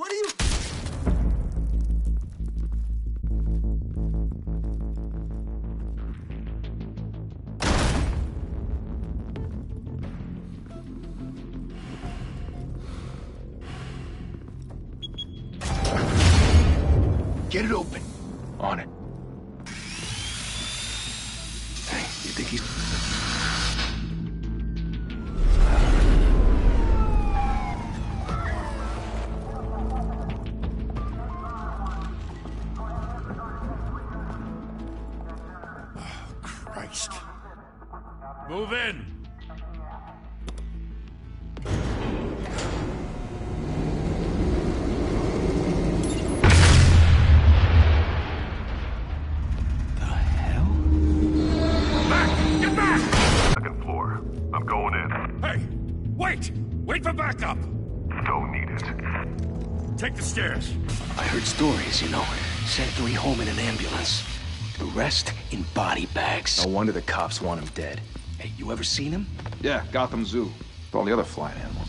What are you... Get it open. On it. Hey, you think he's... Oh, Christ. Move in! Wait for backup! Don't need it. Take the stairs. I heard stories, you know. Sent 3 home in an ambulance. The rest in body bags. No wonder the cops want him dead. Hey, you ever seen him? Yeah, Gotham Zoo. With all the other flying animals.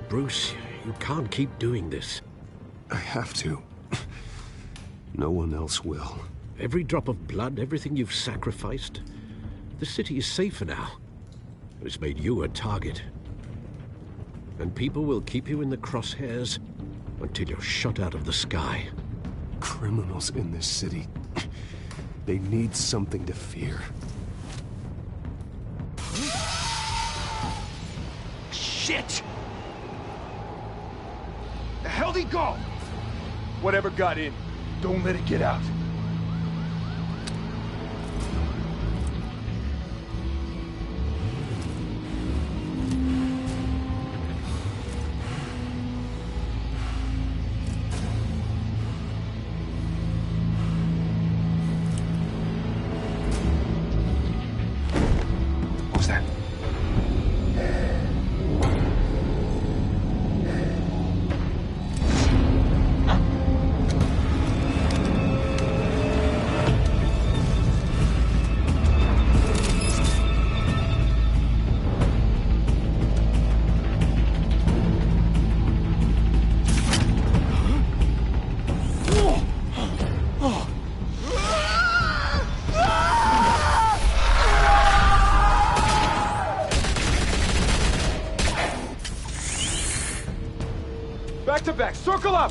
Bruce, you can't keep doing this. I have to. No one else will. Every drop of blood, everything you've sacrificed. The city is safer now. It's made you a target. And people will keep you in the crosshairs until you're shot out of the sky. Criminals in this city. They need something to fear. Shit! The hell'd he go? Whatever got in, don't let it get out. What was that? Back to back, circle up!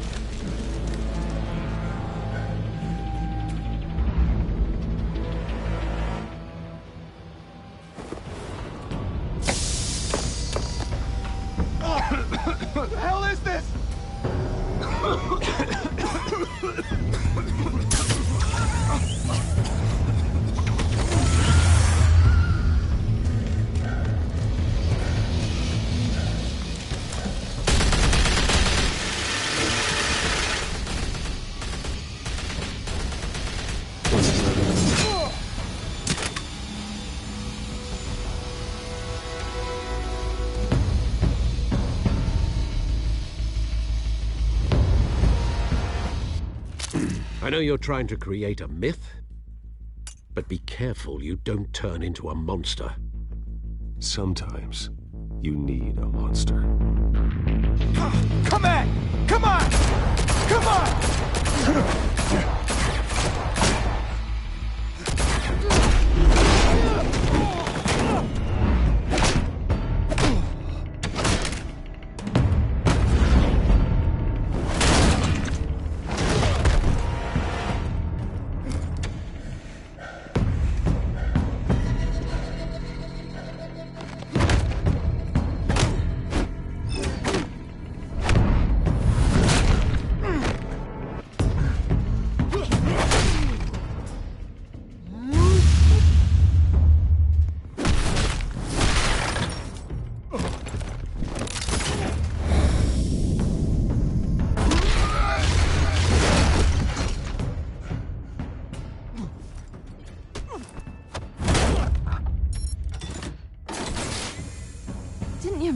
What the hell is this? I know you're trying to create a myth, but be careful you don't turn into a monster. Sometimes you need a monster. Come on! Come on! Come on!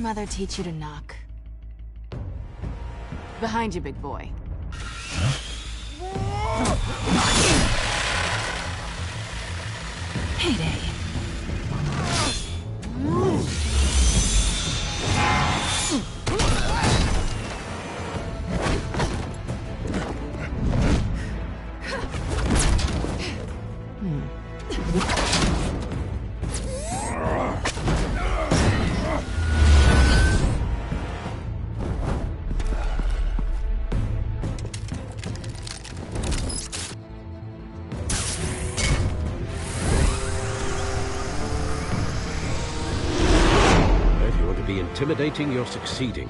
mother teach you to knock? Behind you, big boy. Heyday. Intimidating, you're succeeding.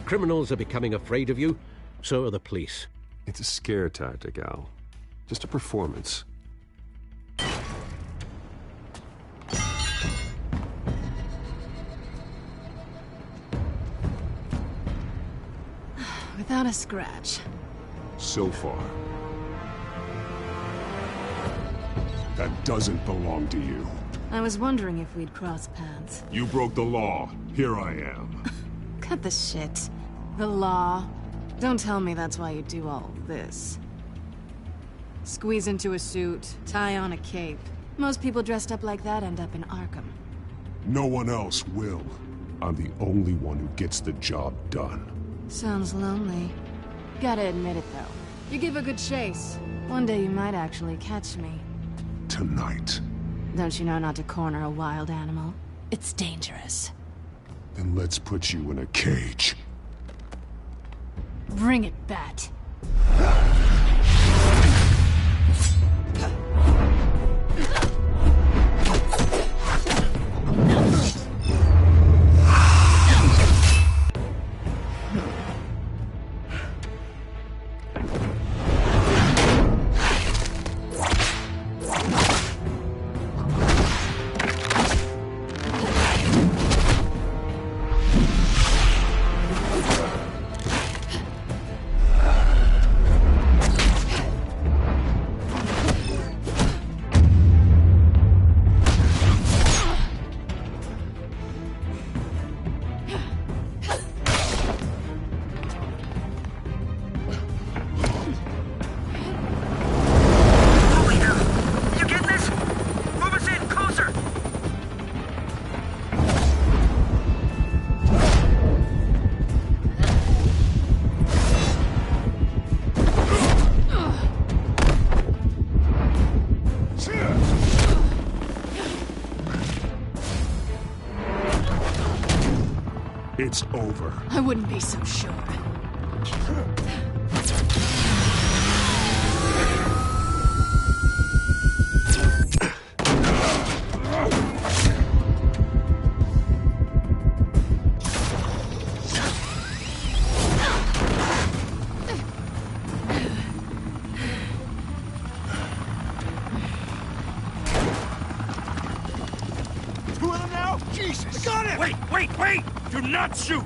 Criminals are becoming afraid of you, so are the police. It's a scare tactic, Al. Just a performance. Without a scratch. So far. That doesn't belong to you. I was wondering if we'd cross paths. You broke the law. Here I am. Cut the shit. The law. Don't tell me that's why you do all this. Squeeze into a suit, tie on a cape. Most people dressed up like that end up in Arkham. No one else will. I'm the only one who gets the job done. Sounds lonely. Gotta admit it, though. You give a good chase. One day you might actually catch me. Tonight. Don't you know not to corner a wild animal? It's dangerous. Then let's put you in a cage. Bring it, Bat. It's over. I wouldn't be so sure. Two of them now? Jesus! Got it! Wait, wait, wait! Do not shoot!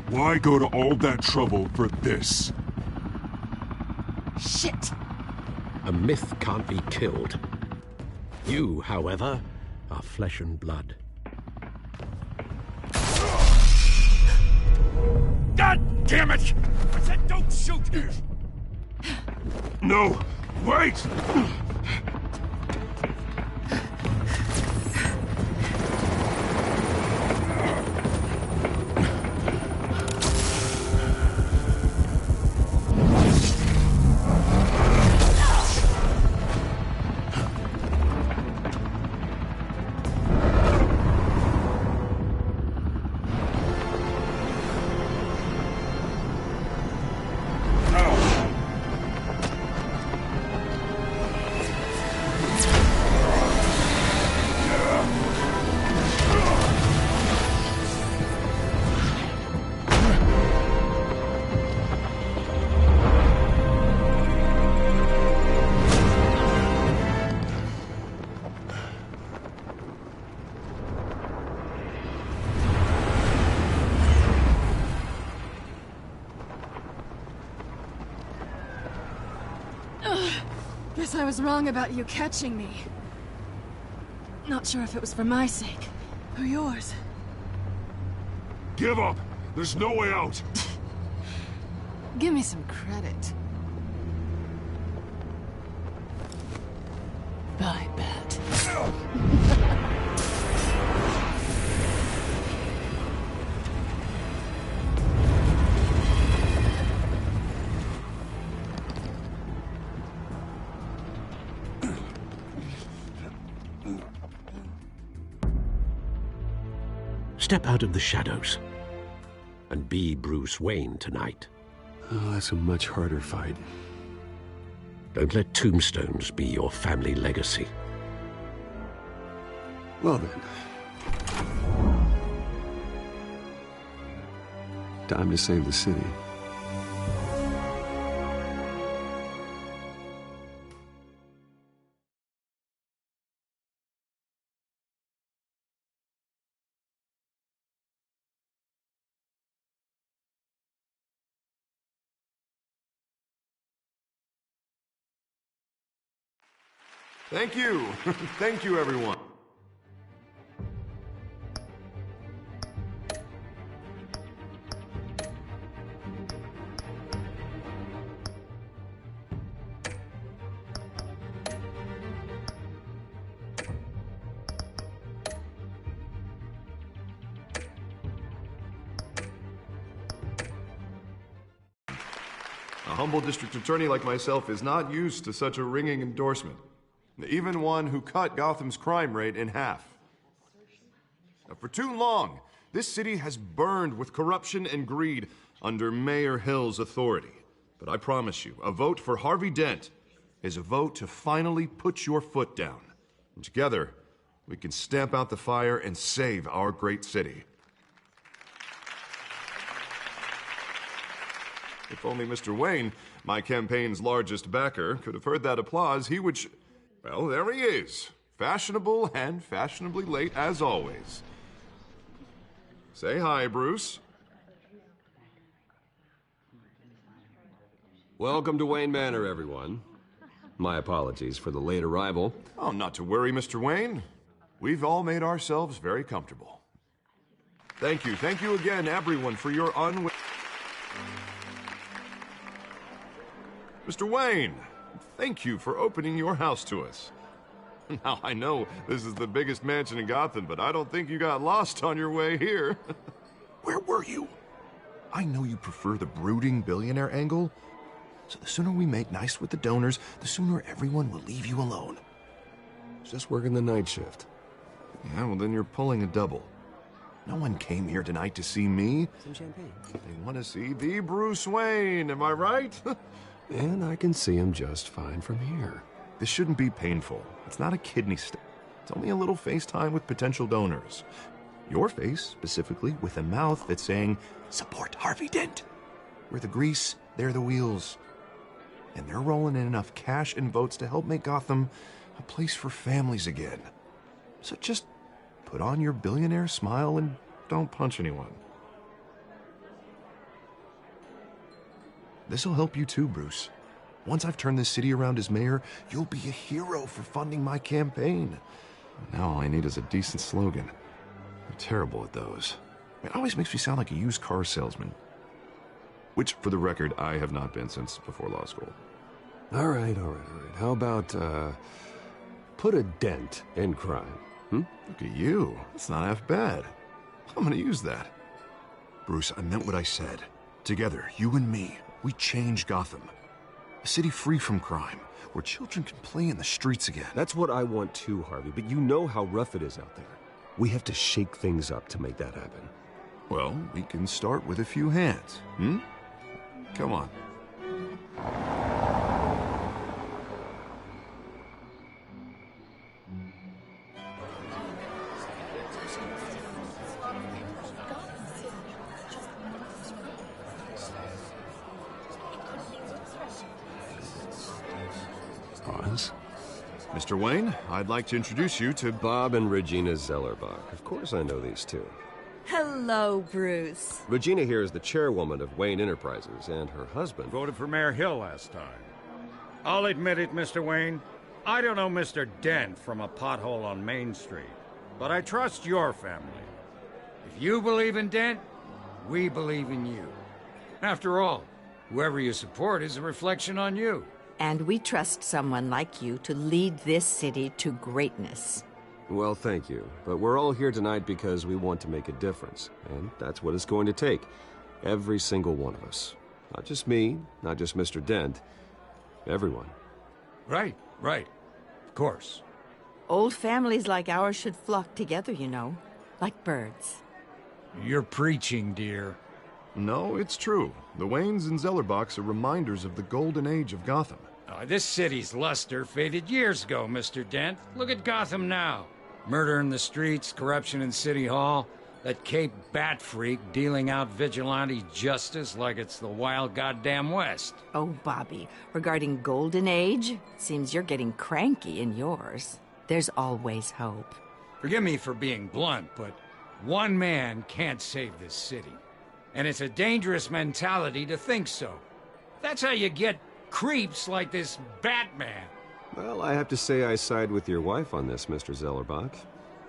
Why go to all that trouble for this? Shit! A myth can't be killed. You, however, are flesh and blood. God damn it! I said don't shoot! No! Wait! Guess I was wrong about you catching me. Not sure if it was for my sake, or yours. Give up! There's no way out! Give me some credit. I bet. Step out of the shadows and be Bruce Wayne tonight. Oh, that's a much harder fight. Don't let tombstones be your family legacy. Well then. Time to save the city. Thank you. Thank you, everyone. A humble district attorney like myself is not used to such a ringing endorsement. Even one who cut Gotham's crime rate in half. Now, for too long, this city has burned with corruption and greed under Mayor Hill's authority. But I promise you, a vote for Harvey Dent is a vote to finally put your foot down. And together, we can stamp out the fire and save our great city. If only Mr. Wayne, my campaign's largest backer, could have heard that applause, he would... Well, there he is. Fashionable and fashionably late as always. Say hi, Bruce. Welcome to Wayne Manor, everyone. My apologies for the late arrival. Oh, not to worry, Mr. Wayne. We've all made ourselves very comfortable. Thank you. Thank you again, everyone, for your Mr. Wayne, thank you for opening your house to us. Now, I know this is the biggest mansion in Gotham, but I don't think you got lost on your way here. Where were you? I know you prefer the brooding billionaire angle, so the sooner we make nice with the donors, the sooner everyone will leave you alone. Just working the night shift. Yeah, well, then you're pulling a double. No one came here tonight to see me. Some champagne. They want to see the Bruce Wayne, am I right? And I can see him just fine from here. This shouldn't be painful. It's not a kidney stone. It's only a little FaceTime with potential donors. Your face, specifically, with a mouth that's saying, support Harvey Dent. We're the grease, they're the wheels. And they're rolling in enough cash and votes to help make Gotham a place for families again. So just put on your billionaire smile and don't punch anyone. This'll help you too, Bruce. Once I've turned this city around as mayor, you'll be a hero for funding my campaign. Now all I need is a decent slogan. I'm terrible at those. It always makes me sound like a used car salesman. Which, for the record, I have not been since before law school. All right. How about, put a dent in crime? Look at you. That's not half bad. I'm gonna use that. Bruce, I meant what I said. Together, you and me, we change Gotham. A city free from crime, where children can play in the streets again. That's what I want too, Harvey, but you know how rough it is out there. We have to shake things up to make that happen. Well, we can start with a few hands, Come on. Mr. Wayne, I'd like to introduce you to Bob and Regina Zellerbach. Of course I know these two. Hello, Bruce. Regina here is the chairwoman of Wayne Enterprises, and her husband... Voted for Mayor Hill last time. I'll admit it, Mr. Wayne. I don't know Mr. Dent from a pothole on Main Street, but I trust your family. If you believe in Dent, we believe in you. After all, whoever you support is a reflection on you. And we trust someone like you to lead this city to greatness. Well, thank you. But we're all here tonight because we want to make a difference. And that's what it's going to take. Every single one of us. Not just me, not just Mr. Dent. Everyone. Right. Of course. Old families like ours should flock together, you know. Like birds. You're preaching, dear. No, it's true. The Waynes and Zellerbachs are reminders of the golden age of Gotham. This city's luster faded years ago, Mr. Dent. Look at Gotham now. Murder in the streets, corruption in City Hall, that Cape Bat freak dealing out vigilante justice like it's the wild goddamn West. Oh, Bobby, regarding Golden Age, seems you're getting cranky in yours. There's always hope. Forgive me for being blunt, but one man can't save this city. And it's a dangerous mentality to think so. That's how you get creeps like this Batman. Well, I have to say I side with your wife on this, Mr. Zellerbach.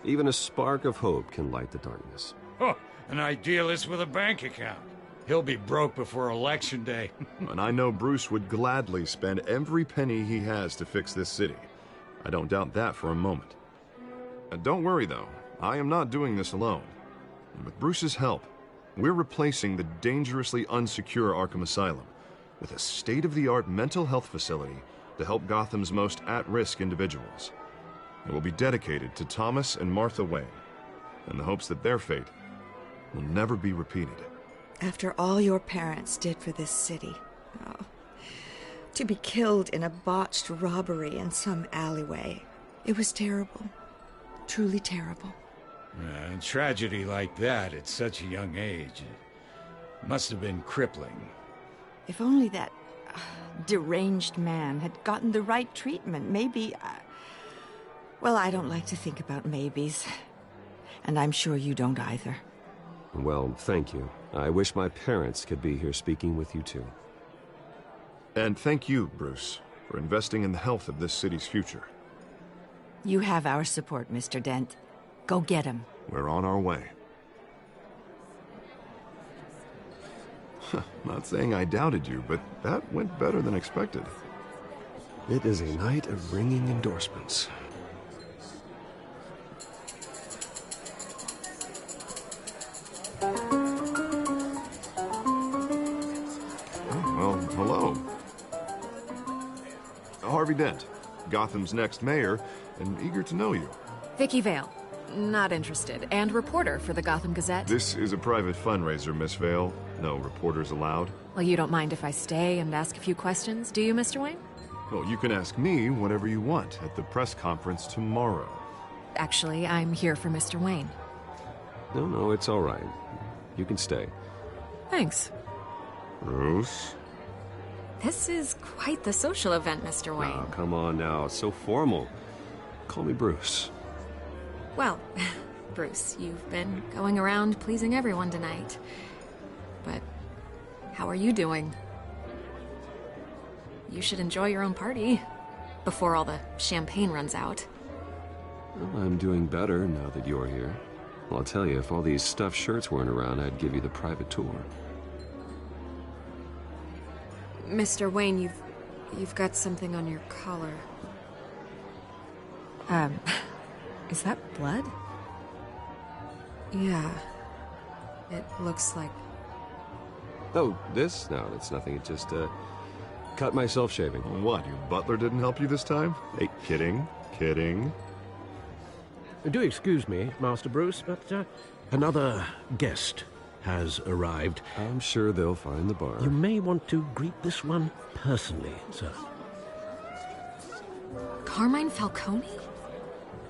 Even a spark of hope can light the darkness. Oh, an idealist with a bank account. He'll be broke before Election Day. And I know Bruce would gladly spend every penny he has to fix this city. I don't doubt that for a moment. Don't worry, though. I am not doing this alone. And with Bruce's help, we're replacing the dangerously unsecure Arkham Asylum with a state-of-the-art mental health facility to help Gotham's most at-risk individuals. It will be dedicated to Thomas and Martha Wayne, in the hopes that their fate will never be repeated. After all your parents did for this city, to be killed in a botched robbery in some alleyway, it was terrible. Truly terrible. A tragedy like that at such a young age must have been crippling. If only that deranged man had gotten the right treatment, maybe... Well, I don't like to think about maybes. And I'm sure you don't either. Well, thank you. I wish my parents could be here speaking with you too. And thank you, Bruce, for investing in the health of this city's future. You have our support, Mr. Dent. Go get him. We're on our way. Not saying I doubted you, but that went better than expected. It is a night of ringing endorsements. Well, hello. Harvey Dent, Gotham's next mayor, and eager to know you. Vicky Vale. Not interested. And reporter for the Gotham Gazette. This is a private fundraiser, Miss Vale. No reporters allowed. Well, you don't mind if I stay and ask a few questions, do you, Mr. Wayne? Well, you can ask me whatever you want at the press conference tomorrow. Actually, I'm here for Mr. Wayne. No, it's all right. You can stay. Thanks. Bruce? This is quite the social event, Mr. Wayne. Oh, come on now. It's so formal. Call me Bruce. Well, Bruce, you've been going around pleasing everyone tonight. But how are you doing? You should enjoy your own party before all the champagne runs out. Well, I'm doing better now that you're here. Well, I'll tell you, if all these stuffed shirts weren't around, I'd give you the private tour. Mr. Wayne, you've got something on your collar. Is that blood? Yeah. It looks like... Oh, this? No, it's nothing. It just, cut myself shaving. What, your butler didn't help you this time? Hey, kidding. Do excuse me, Master Bruce, but another guest has arrived. I'm sure they'll find the bar. You may want to greet this one personally, sir. Carmine Falcone?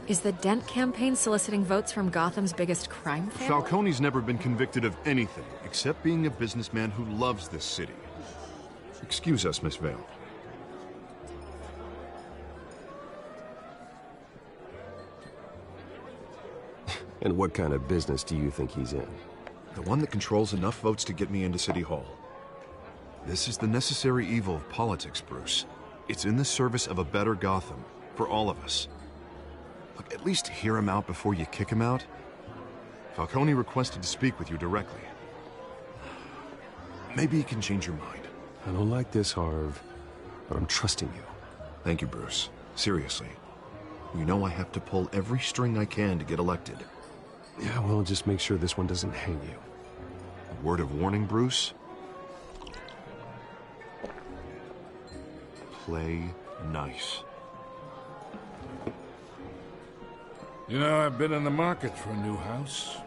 Is the Dent campaign soliciting votes from Gotham's biggest crime family? Falcone's never been convicted of anything except being a businessman who loves this city. Excuse us, Miss Vale. And what kind of business do you think he's in? The one that controls enough votes to get me into City Hall. This is the necessary evil of politics, Bruce. It's in the service of a better Gotham, for all of us. Look, at least hear him out before you kick him out. Falcone requested to speak with you directly. Maybe he can change your mind. I don't like this, Harv, but I'm trusting you. Thank you, Bruce. Seriously. You know I have to pull every string I can to get elected. Yeah, well, just make sure this one doesn't hang you. A word of warning, Bruce? Play nice. You know, I've been in the market for a new house.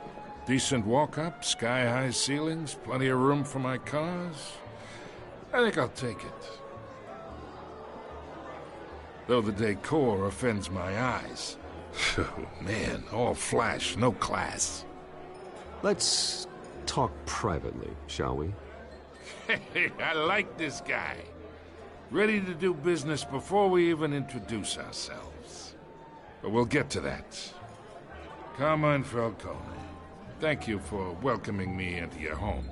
Decent walk-up, sky-high ceilings, plenty of room for my cars. I think I'll take it. Though the decor offends my eyes. Oh, man, all flash, no class. Let's talk privately, shall we? Hey, I like this guy. Ready to do business before we even introduce ourselves. But we'll get to that. Carmine Falcone, thank you for welcoming me into your home.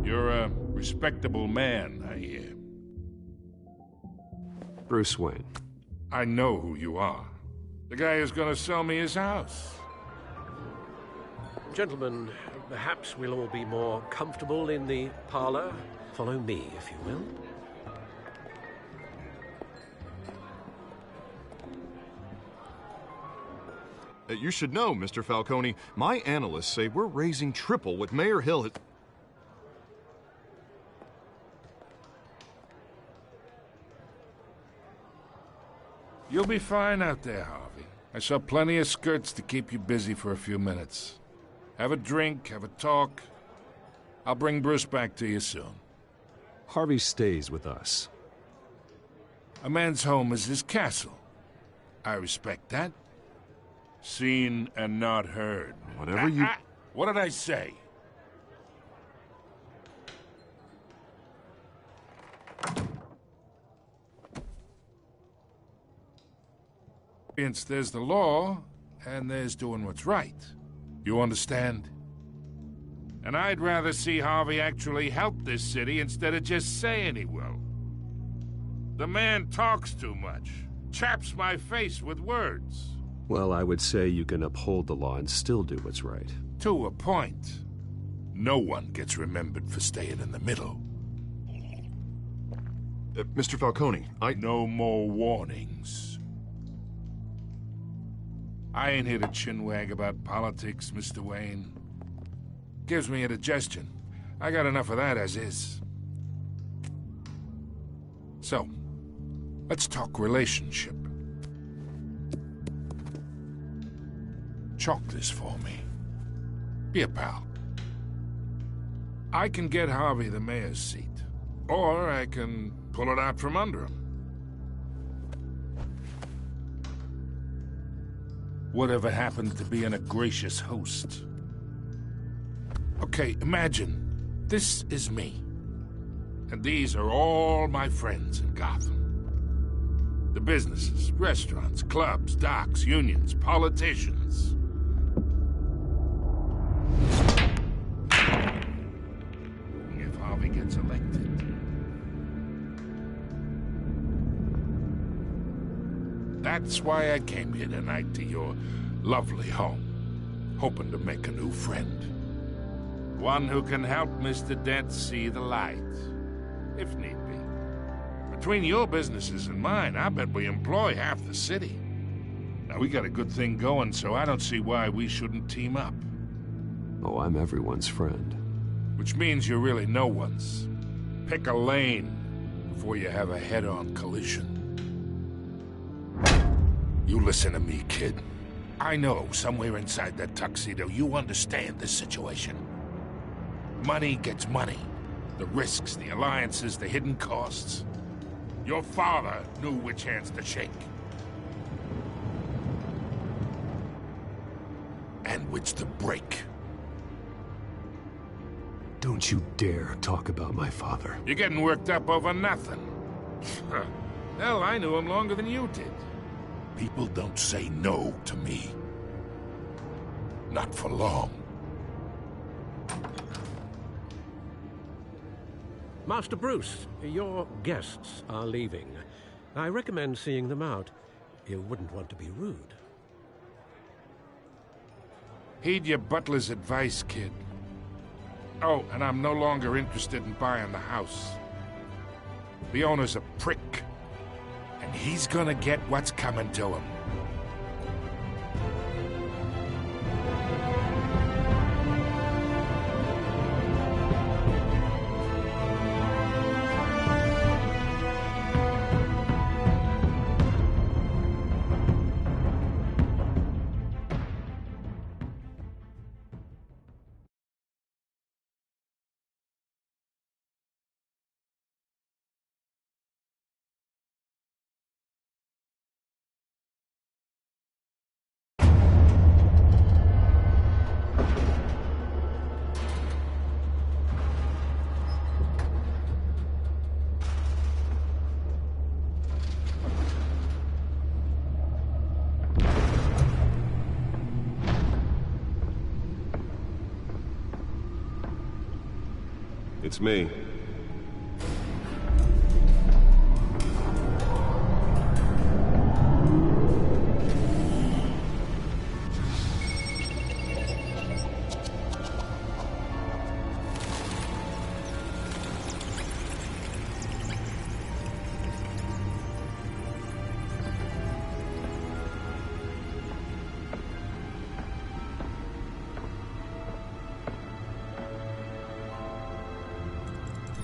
You're a respectable man, I hear. Bruce Wayne. I know who you are. The guy who's gonna sell me his house. Gentlemen, perhaps we'll all be more comfortable in the parlor. Follow me, if you will. You should know, Mr. Falcone, my analysts say we're raising triple what Mayor Hill had... You'll be fine out there, Harvey. I saw plenty of skirts to keep you busy for a few minutes. Have a drink, have a talk. I'll bring Bruce back to you soon. Harvey stays with us. A man's home is his castle. I respect that. Seen and not heard. Whatever you... What did I say? There's the law, and there's doing what's right. You understand? And I'd rather see Harvey actually help this city instead of just saying he will. The man talks too much. Chaps my face with words. Well, I would say you can uphold the law and still do what's right. To a point. No one gets remembered for staying in the middle. Mr. Falcone, No more warnings. I ain't here to chinwag about politics, Mr. Wayne. Gives me indigestion. I got enough of that as is. So, let's talk relationship. Chalk this for me. Be a pal. I can get Harvey the mayor's seat, or I can pull it out from under him. Whatever happened to being a gracious host? Okay, imagine this is me, and these are all my friends in Gotham. The businesses, restaurants, clubs, docks, unions, politicians. If Harvey gets elected. That's why I came here tonight to your lovely home, hoping to make a new friend. One who can help Mr. Dent see the light, if need be. Between your businesses and mine, I bet we employ half the city. Now, we got a good thing going, so I don't see why we shouldn't team up. Oh, I'm everyone's friend. Which means you're really no one's. Pick a lane before you have a head-on collision. You listen to me, kid. I know somewhere inside that tuxedo you understand this situation. Money gets money. The risks, the alliances, the hidden costs. Your father knew which hands to shake. And which to break. Don't you dare talk about my father. You're getting worked up over nothing. Hell, I knew him longer than you did. People don't say no to me. Not for long. Master Bruce, your guests are leaving. I recommend seeing them out. You wouldn't want to be rude. Heed your butler's advice, kid. Oh, and I'm no longer interested in buying the house. The owner's a prick, and he's gonna get what's coming to him. It's me.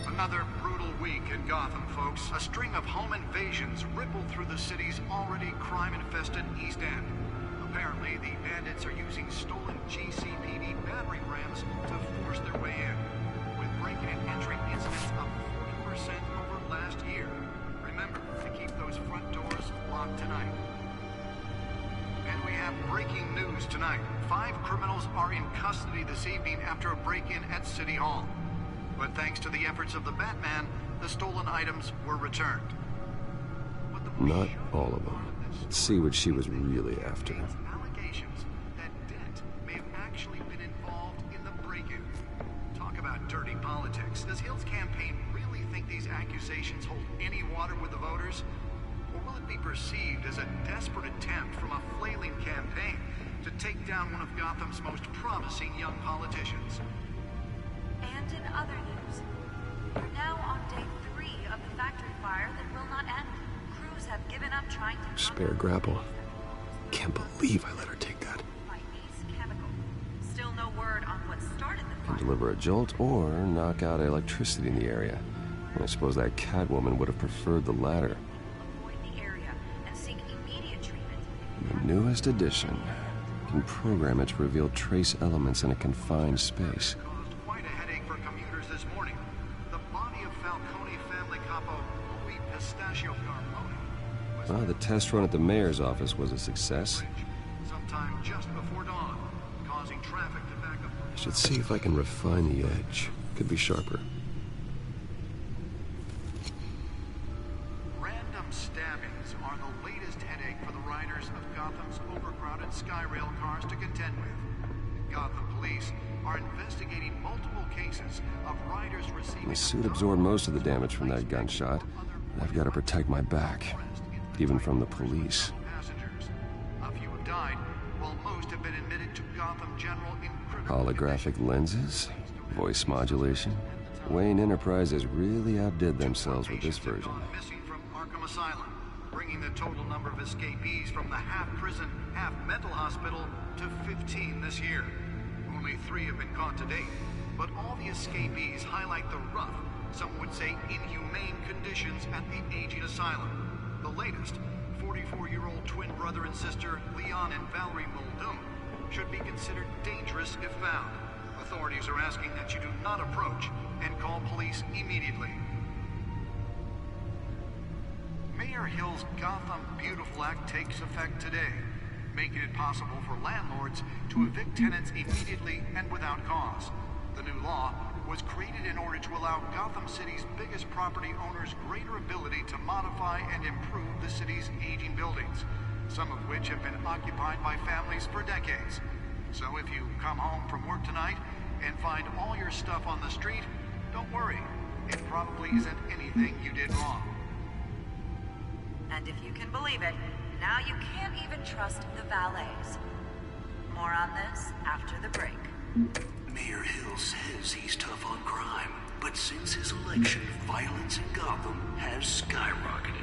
Another brutal week in Gotham, folks. A string of home invasions rippled through the city's already crime-infested East End. Apparently, the bandits are using stolen GCPD battering rams to force their way in, with break-in and entry incidents up 40% over last year. Remember to keep those front doors locked tonight. And we have breaking news tonight. 5 criminals are in custody this evening after a break-in at City Hall. But thanks to the efforts of the Batman, the stolen items were returned. Not all of them. Let's see what she was really after. Allegations that Dent may have actually been involved in the break-in. Talk about dirty politics. Does Hill's campaign really think these accusations hold any water with the voters? Or will it be perceived as a desperate attempt from a flailing campaign to take down one of Gotham's most promising young politicians? And in other news, we're now on day 3 of the factory fire that will not end. Crews have given up trying to... Spare grapple. Can't believe I let her take that. Still no word on what started the Can fire. deliver a jolt or knock out electricity in the area. I suppose that Catwoman would have preferred the latter. Avoid the area and seek immediate treatment. The newest addition can program it to reveal trace elements in a confined space. Quite a headache for commuters this morning. The body of Falcone family capo Louis Pistachio Carbone Well, the test run at the mayor's office was a success. sometime just before dawn, causing traffic to back up. I should see if I can refine the edge. Could be sharper. Random stabbings are the latest headache for the riders of Gotham's overcrowded Skyrail cars to contend with. Gotham police are investigating multiple cases of riders receiving... The suit absorbed most of the damage from that gunshot. I've got to protect my back, even from the police. passengers. A few have died, while most have been admitted to Gotham General in critical Holographic lenses, voice modulation. Wayne Enterprises really outdid themselves with this version. missing from Arkham Asylum, bringing the total number of escapees from the half-prison, half-mental hospital to 15 this year. Only 3 have been caught to date, but all the escapees highlight the rough, some would say inhumane conditions at the aging asylum. The latest, 44-year-old twin brother and sister Leon and Valerie Muldoon, should be considered dangerous if found. Authorities are asking that you do not approach and call police immediately. Mayor Hill's Gotham Beautiful Act takes effect today, making it possible for landlords to evict tenants immediately and without cause. The new law was created in order to allow Gotham City's biggest property owners greater ability to modify and improve the city's aging buildings, some of which have been occupied by families for decades. So if you come home from work tonight and find all your stuff on the street, don't worry. it probably isn't anything you did wrong. And if you can believe it, now you can't even trust the valets. More on this after the break. Mayor Hill says he's tough on crime, but since his election, violence in Gotham has skyrocketed.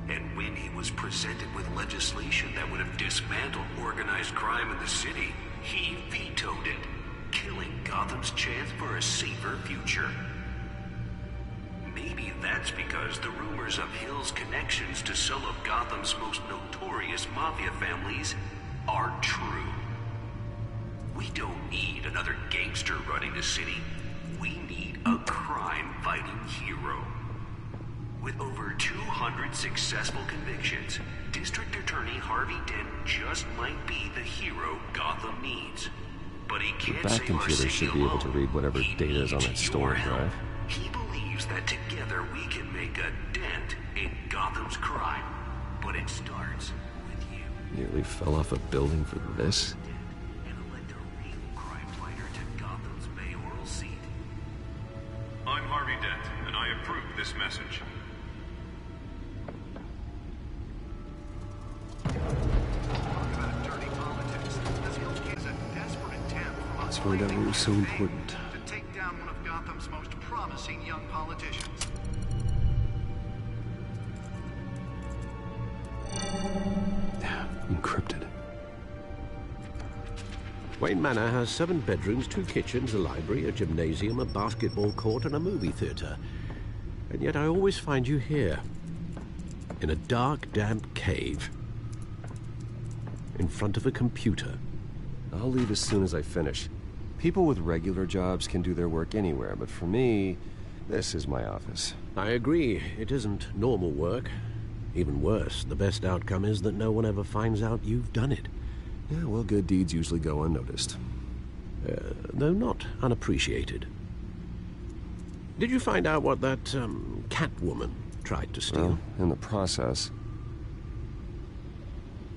And when he was presented with legislation that would have dismantled organized crime in the city, he vetoed it, killing Gotham's chance for a safer future. Maybe that's because the rumors of Hill's connections to some of Gotham's most notorious mafia families are true. We don't need another gangster running the city. We need a crime-fighting hero. With over 200 successful convictions, District Attorney Harvey Dent just might be the hero Gotham needs. But he can't The back save our computer city should be able to alone. read whatever data is on that storage drive. He believes that together we can make a dent in Gotham's crime. But it starts with you. Nearly fell off a building for this? I'm Harvey Dent, and I approve this message. Let's find out what was so important. To take down one of Gotham's most promising young politicians. Encrypted. Wayne Manor has 7 bedrooms, 2 kitchens, a library, a gymnasium, a basketball court, and a movie theater. And yet I always find you here, in a dark, damp cave, in front of a computer. I'll leave as soon as I finish. People with regular jobs can do their work anywhere, but for me, this is my office. I agree. It isn't normal work. Even worse, the best outcome is that no one ever finds out you've done it. Yeah, well, good deeds usually go unnoticed. Though not unappreciated. Did you find out what that, Catwoman tried to steal? Well, in the process.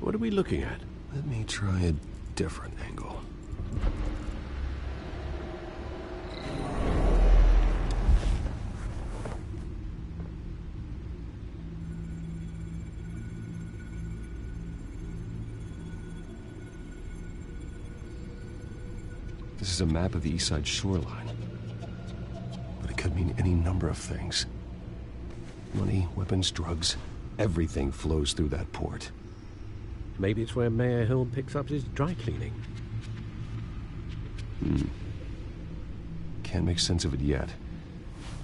What are we looking at? Let me try a different angle. This is a map of the East Side shoreline. But it could mean any number of things. Money, weapons, drugs, everything flows through that port. Maybe it's where Mayor Hill picks up his dry cleaning. Can't make sense of it yet.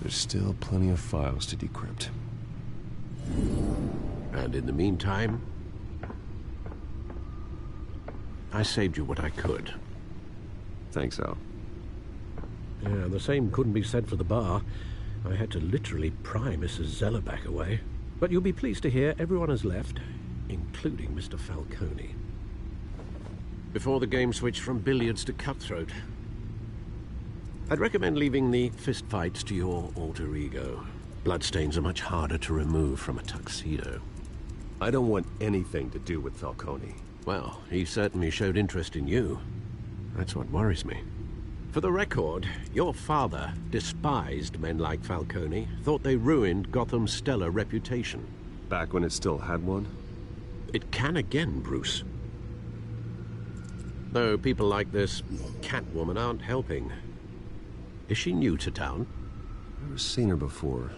There's still plenty of files to decrypt. And in the meantime, I saved you what I could. Thanks, Al. Yeah, the same couldn't be said for the bar. I had to literally pry Mrs. Zellerback away. But you'll be pleased to hear everyone has left, including Mr. Falcone. Before the game switched from billiards to cutthroat. I'd recommend leaving the fistfights to your alter ego. Bloodstains are much harder to remove from a tuxedo. I don't want anything to do with Falcone. Well, he certainly showed interest in you. That's what worries me. For the record, your father despised men like Falcone, thought they ruined Gotham's stellar reputation. Back when it still had one? It can again, Bruce. Though people like this Catwoman aren't helping. Is she new to town? I've never seen her before.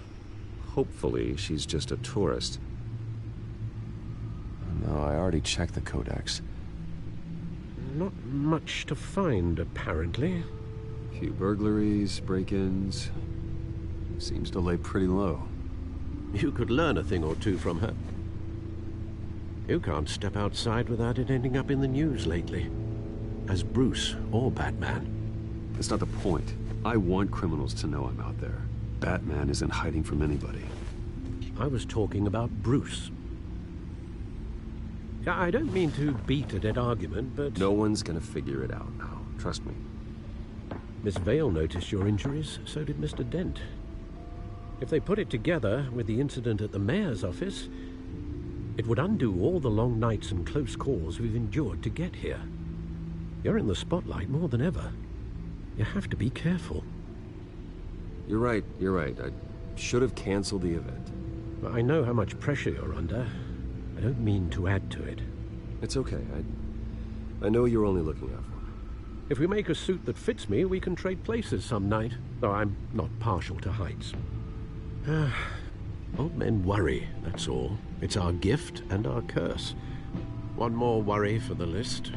Hopefully, she's just a tourist. No, I already checked the codex. Not much to find, apparently. A few burglaries, break-ins. Seems to lay pretty low. You could learn a thing or two from her. You can't step outside without it ending up in the news lately. As Bruce or Batman. That's not the point. I want criminals to know I'm out there. Batman isn't hiding from anybody. I was talking about Bruce. I don't mean to beat a dead argument, but... No one's gonna figure it out now. Trust me. Miss Vale noticed your injuries, so did Mr. Dent. If they put it together with the incident at the mayor's office, it would undo all the long nights and close calls we've endured to get here. You're in the spotlight more than ever. You have to be careful. You're right, you're right. I should have canceled the event. I know how much pressure you're under. I don't mean to add to it. It's okay. I know you're only looking out for me. If we make a suit that fits me, we can trade places some night, though I'm not partial to heights. Old men worry, that's all. It's our gift and our curse. One more worry for the list.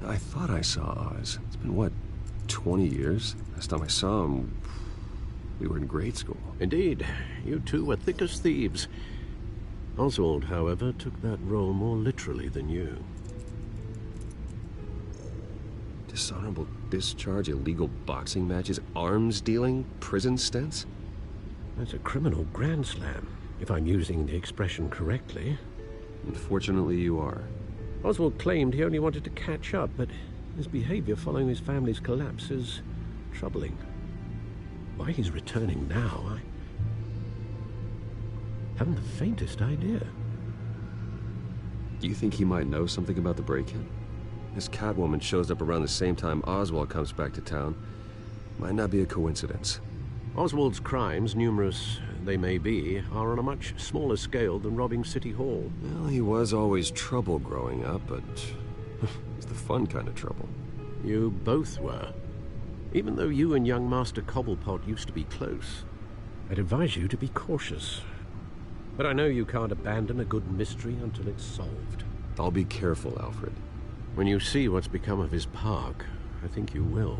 I thought I saw Oz. It's been, what, 20 years? Last time I saw him, we were in grade school. Indeed. You two were thick as thieves. Oswald, however, took that role more literally than you. Dishonorable discharge, illegal boxing matches, arms dealing, prison stints? That's a criminal grand slam, if I'm using the expression correctly. Unfortunately, you are. Oswald claimed he only wanted to catch up, but his behavior following his family's collapse is troubling. Why he's returning now, I haven't the faintest idea. Do you think he might know something about the break-in? This Catwoman shows up around the same time Oswald comes back to town. Might not be a coincidence. Oswald's crimes, numerous they may be, are on a much smaller scale than robbing City Hall. Well, he was always trouble growing up, but it's the fun kind of trouble. You both were. Even though you and young Master Cobblepot used to be close, I'd advise you to be cautious. But I know you can't abandon a good mystery until it's solved. I'll be careful, Alfred. When you see what's become of his park, I think you will.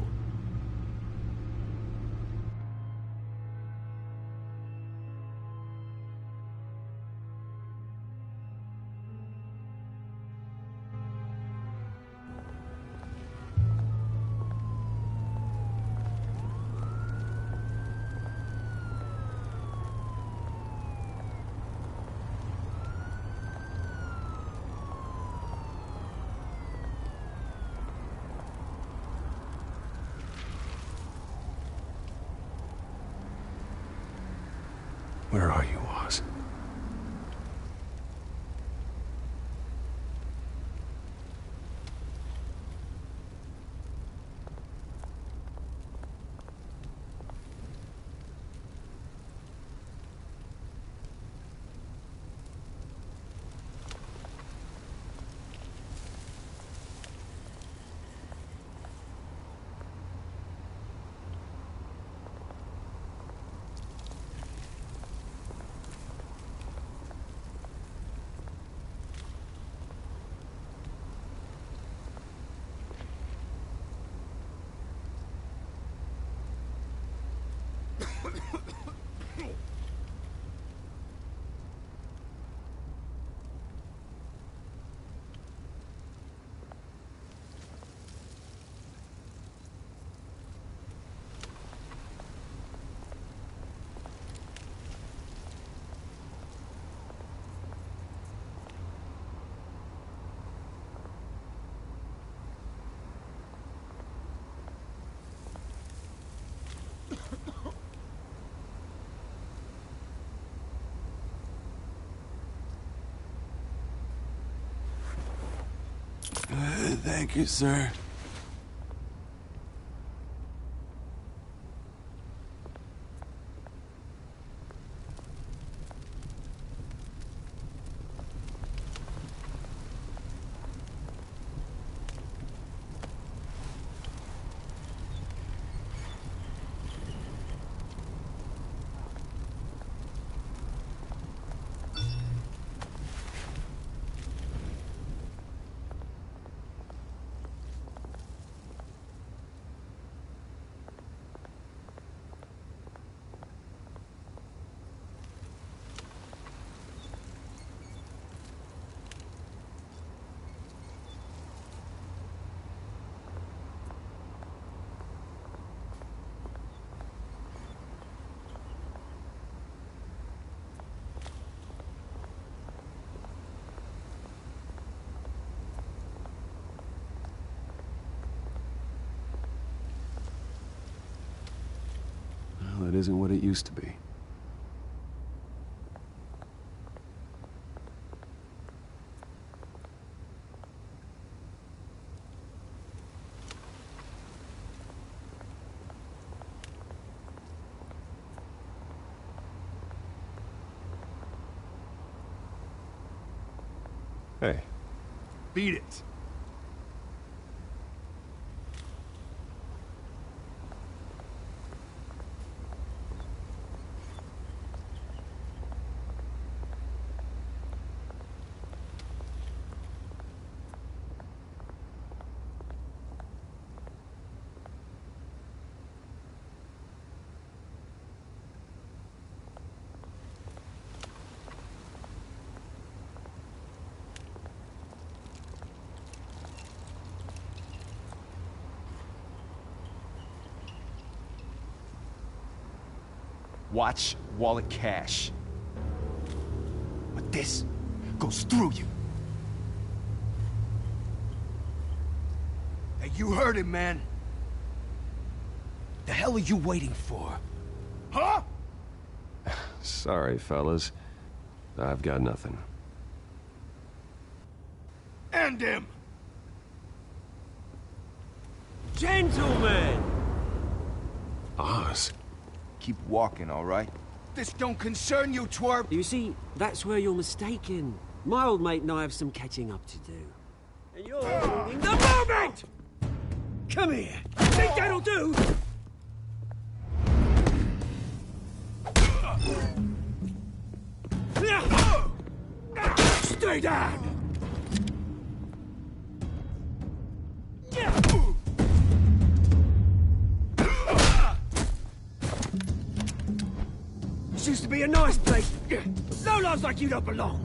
Where are you, Oz? Thank you, sir. Well, it isn't what it used to be. Beat it. Watch wallet cash. But this goes through you. Hey, you heard it, man. The hell are you waiting for? Huh? Sorry, fellas. I've got nothing. End him! Gentlemen! Oz. Keep walking, all right? This don't concern you, twerp! You see, that's where you're mistaken. My old mate and I have some catching up to do. And you're ruining the moment! Come here! Think that'll do? Stay down! This used to be a nice place. No lives like you don't belong.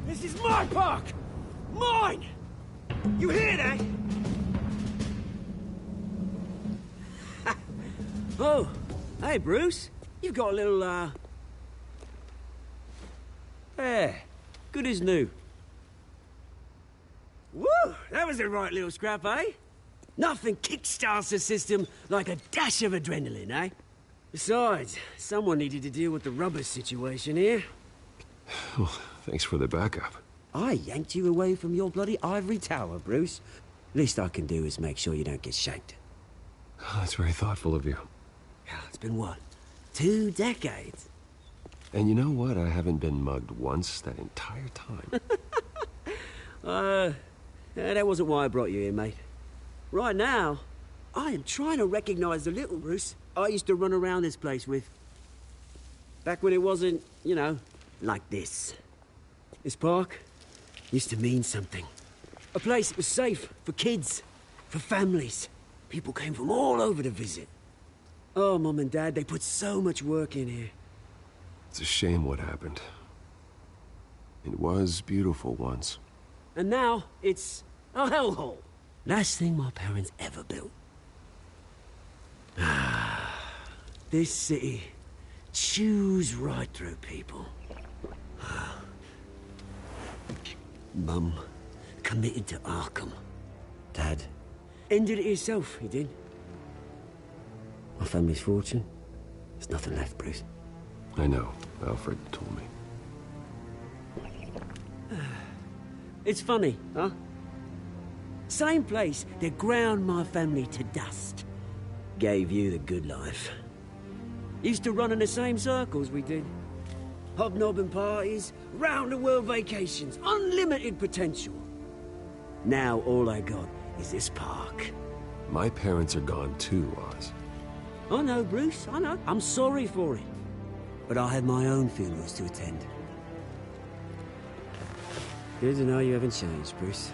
This is my park! Mine! You hear that? Oh, hey, Bruce. You've got a little, Yeah, good as new. Woo! That was a right little scrap, eh? Nothing kickstarts the system like a dash of adrenaline, eh? Besides, someone needed to deal with the rubber situation here. Well, thanks for the backup. I yanked you away from your bloody ivory tower, Bruce. Least I can do is make sure you don't get shanked. Oh, that's very thoughtful of you. Yeah, it's been what? 2 decades? And you know what? I haven't been mugged once that entire time. That wasn't why I brought you here, mate. Right now, I am trying to recognize the little Bruce I used to run around this place with. Back when it wasn't, you know, like this. This park used to mean something. A place that was safe for kids, for families. People came from all over to visit. Oh, Mum and Dad, they put so much work in here. It's a shame what happened. It was beautiful once. And now, it's a hellhole. Last thing my parents ever built. This city chews right through people. Mum committed to Arkham. Dad ended it himself, he did. My family's fortune, there's nothing left, Bruce. I know. Alfred told me. It's funny, huh? Same place that ground my family to dust. Gave you the good life. Used to run in the same circles we did. Hobnobbing parties, round-the-world vacations, unlimited potential. Now all I got is this park. My parents are gone too, Oz. I know, Bruce, I know. I'm sorry for it. But I have my own funerals to attend. Good to know you haven't changed, Bruce.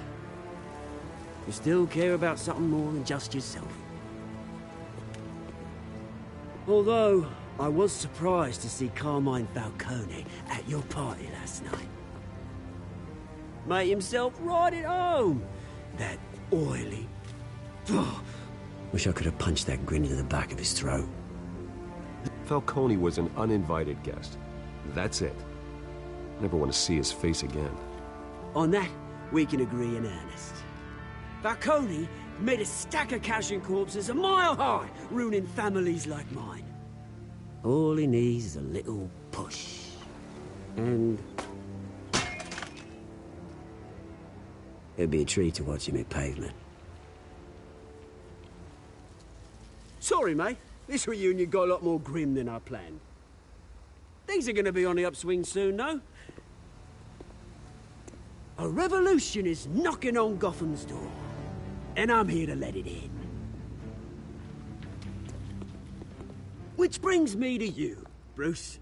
You still care about something more than just yourself. Although, I was surprised to see Carmine Falcone at your party last night. Made himself right at home. That oily... Wish I could have punched that grin into the back of his throat. Falcone was an uninvited guest. That's it. Never want to see his face again. On that, we can agree in earnest. Falcone made a stack of cash and corpses a mile high, ruining families like mine. All he needs is a little push. And... it'd be a treat to watch him hit pavement. Sorry, mate. This reunion got a lot more grim than I planned. Things are gonna be on the upswing soon, though. A revolution is knocking on Gotham's door, and I'm here to let it in. Which brings me to you, Bruce.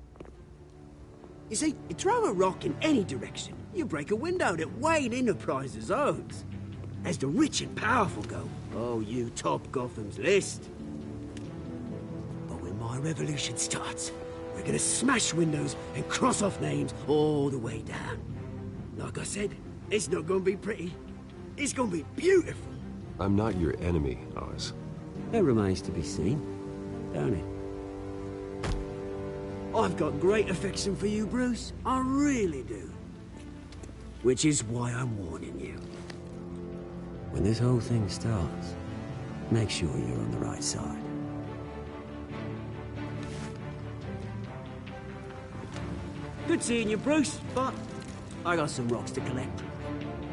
You see, you throw a rock in any direction, you break a window that Wayne Enterprises owns. As the rich and powerful go, oh, you top Gotham's list. But when my revolution starts, we're gonna smash windows and cross off names all the way down. Like I said, it's not gonna be pretty. It's gonna be beautiful. I'm not your enemy, Oz. That remains to be seen, don't it? I've got great affection for you, Bruce. I really do. Which is why I'm warning you. When this whole thing starts, make sure you're on the right side. Good seeing you, Bruce, but I got some rocks to collect.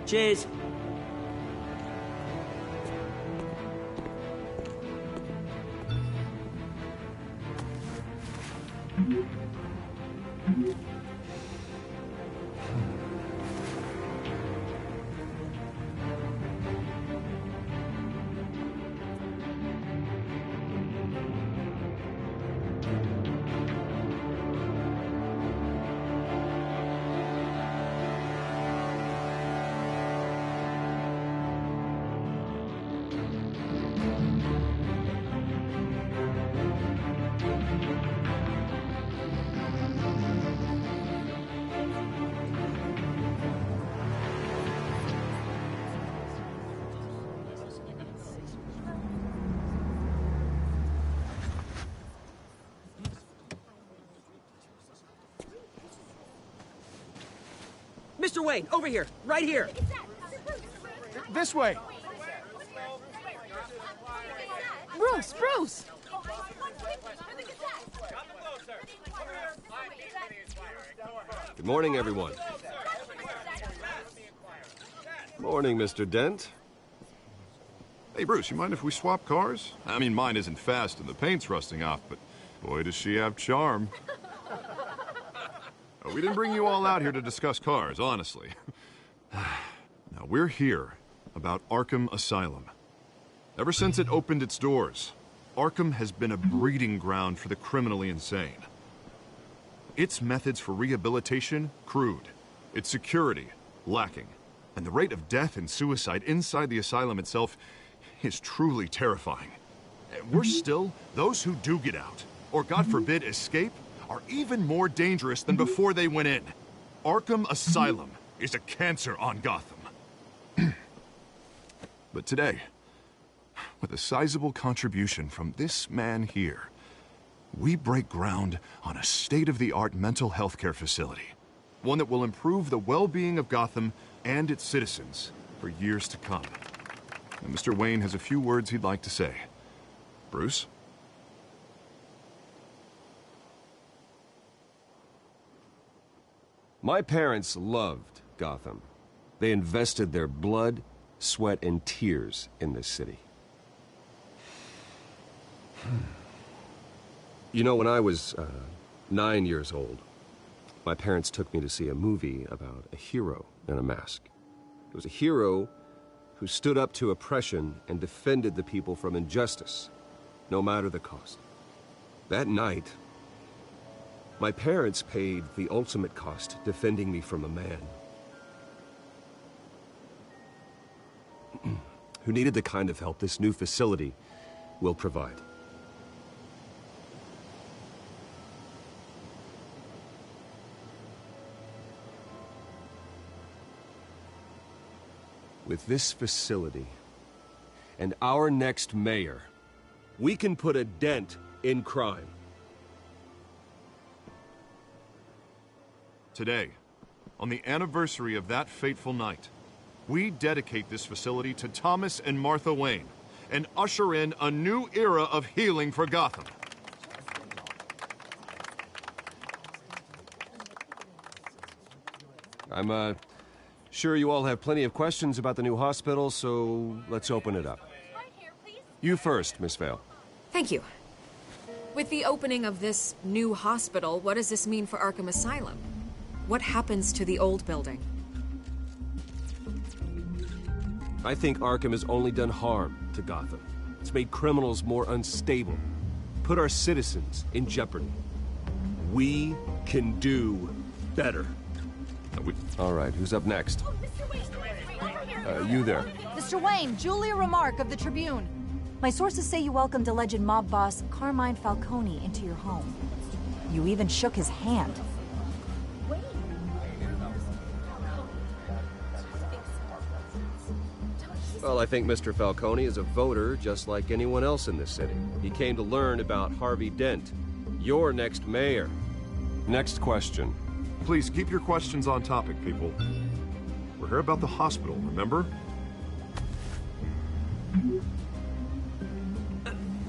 Cheers. Mr. Wayne, over here, right here. This way. Bruce! Good morning, everyone. Morning, Mr. Dent. Hey, Bruce, you mind if we swap cars? I mean, mine isn't fast and the paint's rusting off, but boy, does she have charm. We didn't bring you all out here to discuss cars, honestly. Now, we're here about Arkham Asylum. Ever since it opened its doors, Arkham has been a breeding ground for the criminally insane. Its methods for rehabilitation, crude. Its security, lacking. And the rate of death and suicide inside the asylum itself is truly terrifying. And worse still, those who do get out, or God forbid escape, are even more dangerous than before they went in. Arkham Asylum is a cancer on Gotham. But today, with a sizable contribution from this man here, we break ground on a state-of-the-art mental health care facility. One that will improve the well-being of Gotham and its citizens for years to come. And Mr. Wayne has a few words he'd like to say. Bruce? My parents loved Gotham. They invested their blood, sweat, and tears in this city. You know, when I was 9 years old, my parents took me to see a movie about a hero in a mask. It was a hero who stood up to oppression and defended the people from injustice, no matter the cost. That night, my parents paid the ultimate cost defending me from a man who needed the kind of help this new facility will provide. With this facility and our next mayor, we can put a dent in crime. Today, on the anniversary of that fateful night, we dedicate this facility to Thomas and Martha Wayne and usher in a new era of healing for Gotham. I'm sure you all have plenty of questions about the new hospital, so let's open it up. You first, Miss Vale. Thank you. With the opening of this new hospital, what does this mean for Arkham Asylum? What happens to the old building? I think Arkham has only done harm to Gotham. It's made criminals more unstable, put our citizens in jeopardy. We can do better. All right, who's up next? You there. Mr. Wayne, Julia Remark of the Tribune. My sources say you welcomed alleged mob boss Carmine Falcone into your home. You even shook his hand. Well, I think Mr. Falcone is a voter just like anyone else in this city. He came to learn about Harvey Dent, your next mayor. Next question. Please keep your questions on topic, people. We're here about the hospital, remember?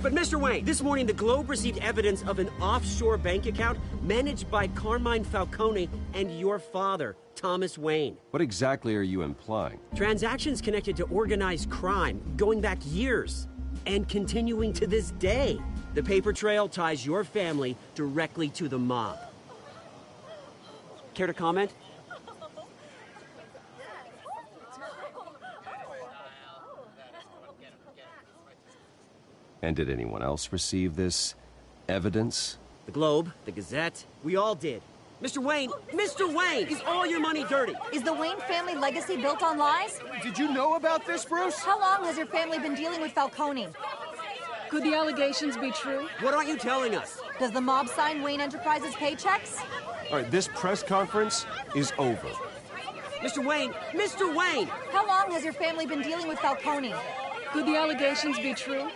But Mr. Wayne, this morning the Globe received evidence of an offshore bank account managed by Carmine Falcone and your father, Thomas Wayne. What exactly are you implying? Transactions connected to organized crime, going back years, and continuing to this day. The paper trail ties your family directly to the mob. Care to comment? And did anyone else receive this evidence? The Globe, the Gazette, we all did. Mr. Wayne, is all your money dirty? Is the Wayne family legacy built on lies? Did you know about this, Bruce? How long has your family been dealing with Falcone? Could the allegations be true? What aren't you telling us? Does the mob sign Wayne Enterprises paychecks? All right, this press conference is over. Mr. Wayne! How long has your family been dealing with Falcone? Could the allegations be true?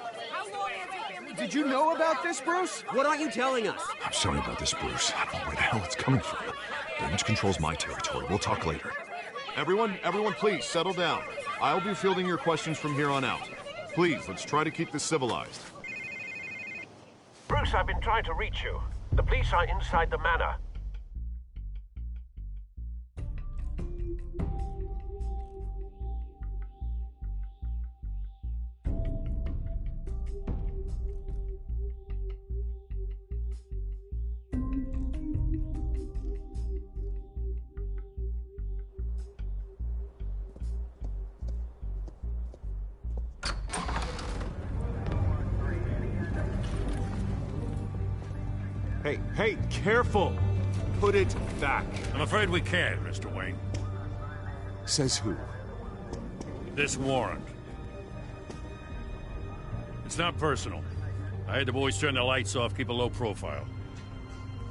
Did you know about this, Bruce? What aren't you telling us? I'm sorry about this, Bruce. I don't know where the hell it's coming from. Damage control's my territory. We'll talk later. Everyone, please settle down. I'll be fielding your questions from here on out. Please, let's try to keep this civilized. Bruce, I've been trying to reach you. The police are inside the manor. Hey, careful! Put it back. I'm afraid we can't, Mr. Wayne. Says who? This warrant. It's not personal. I had the boys turn the lights off, keep a low profile.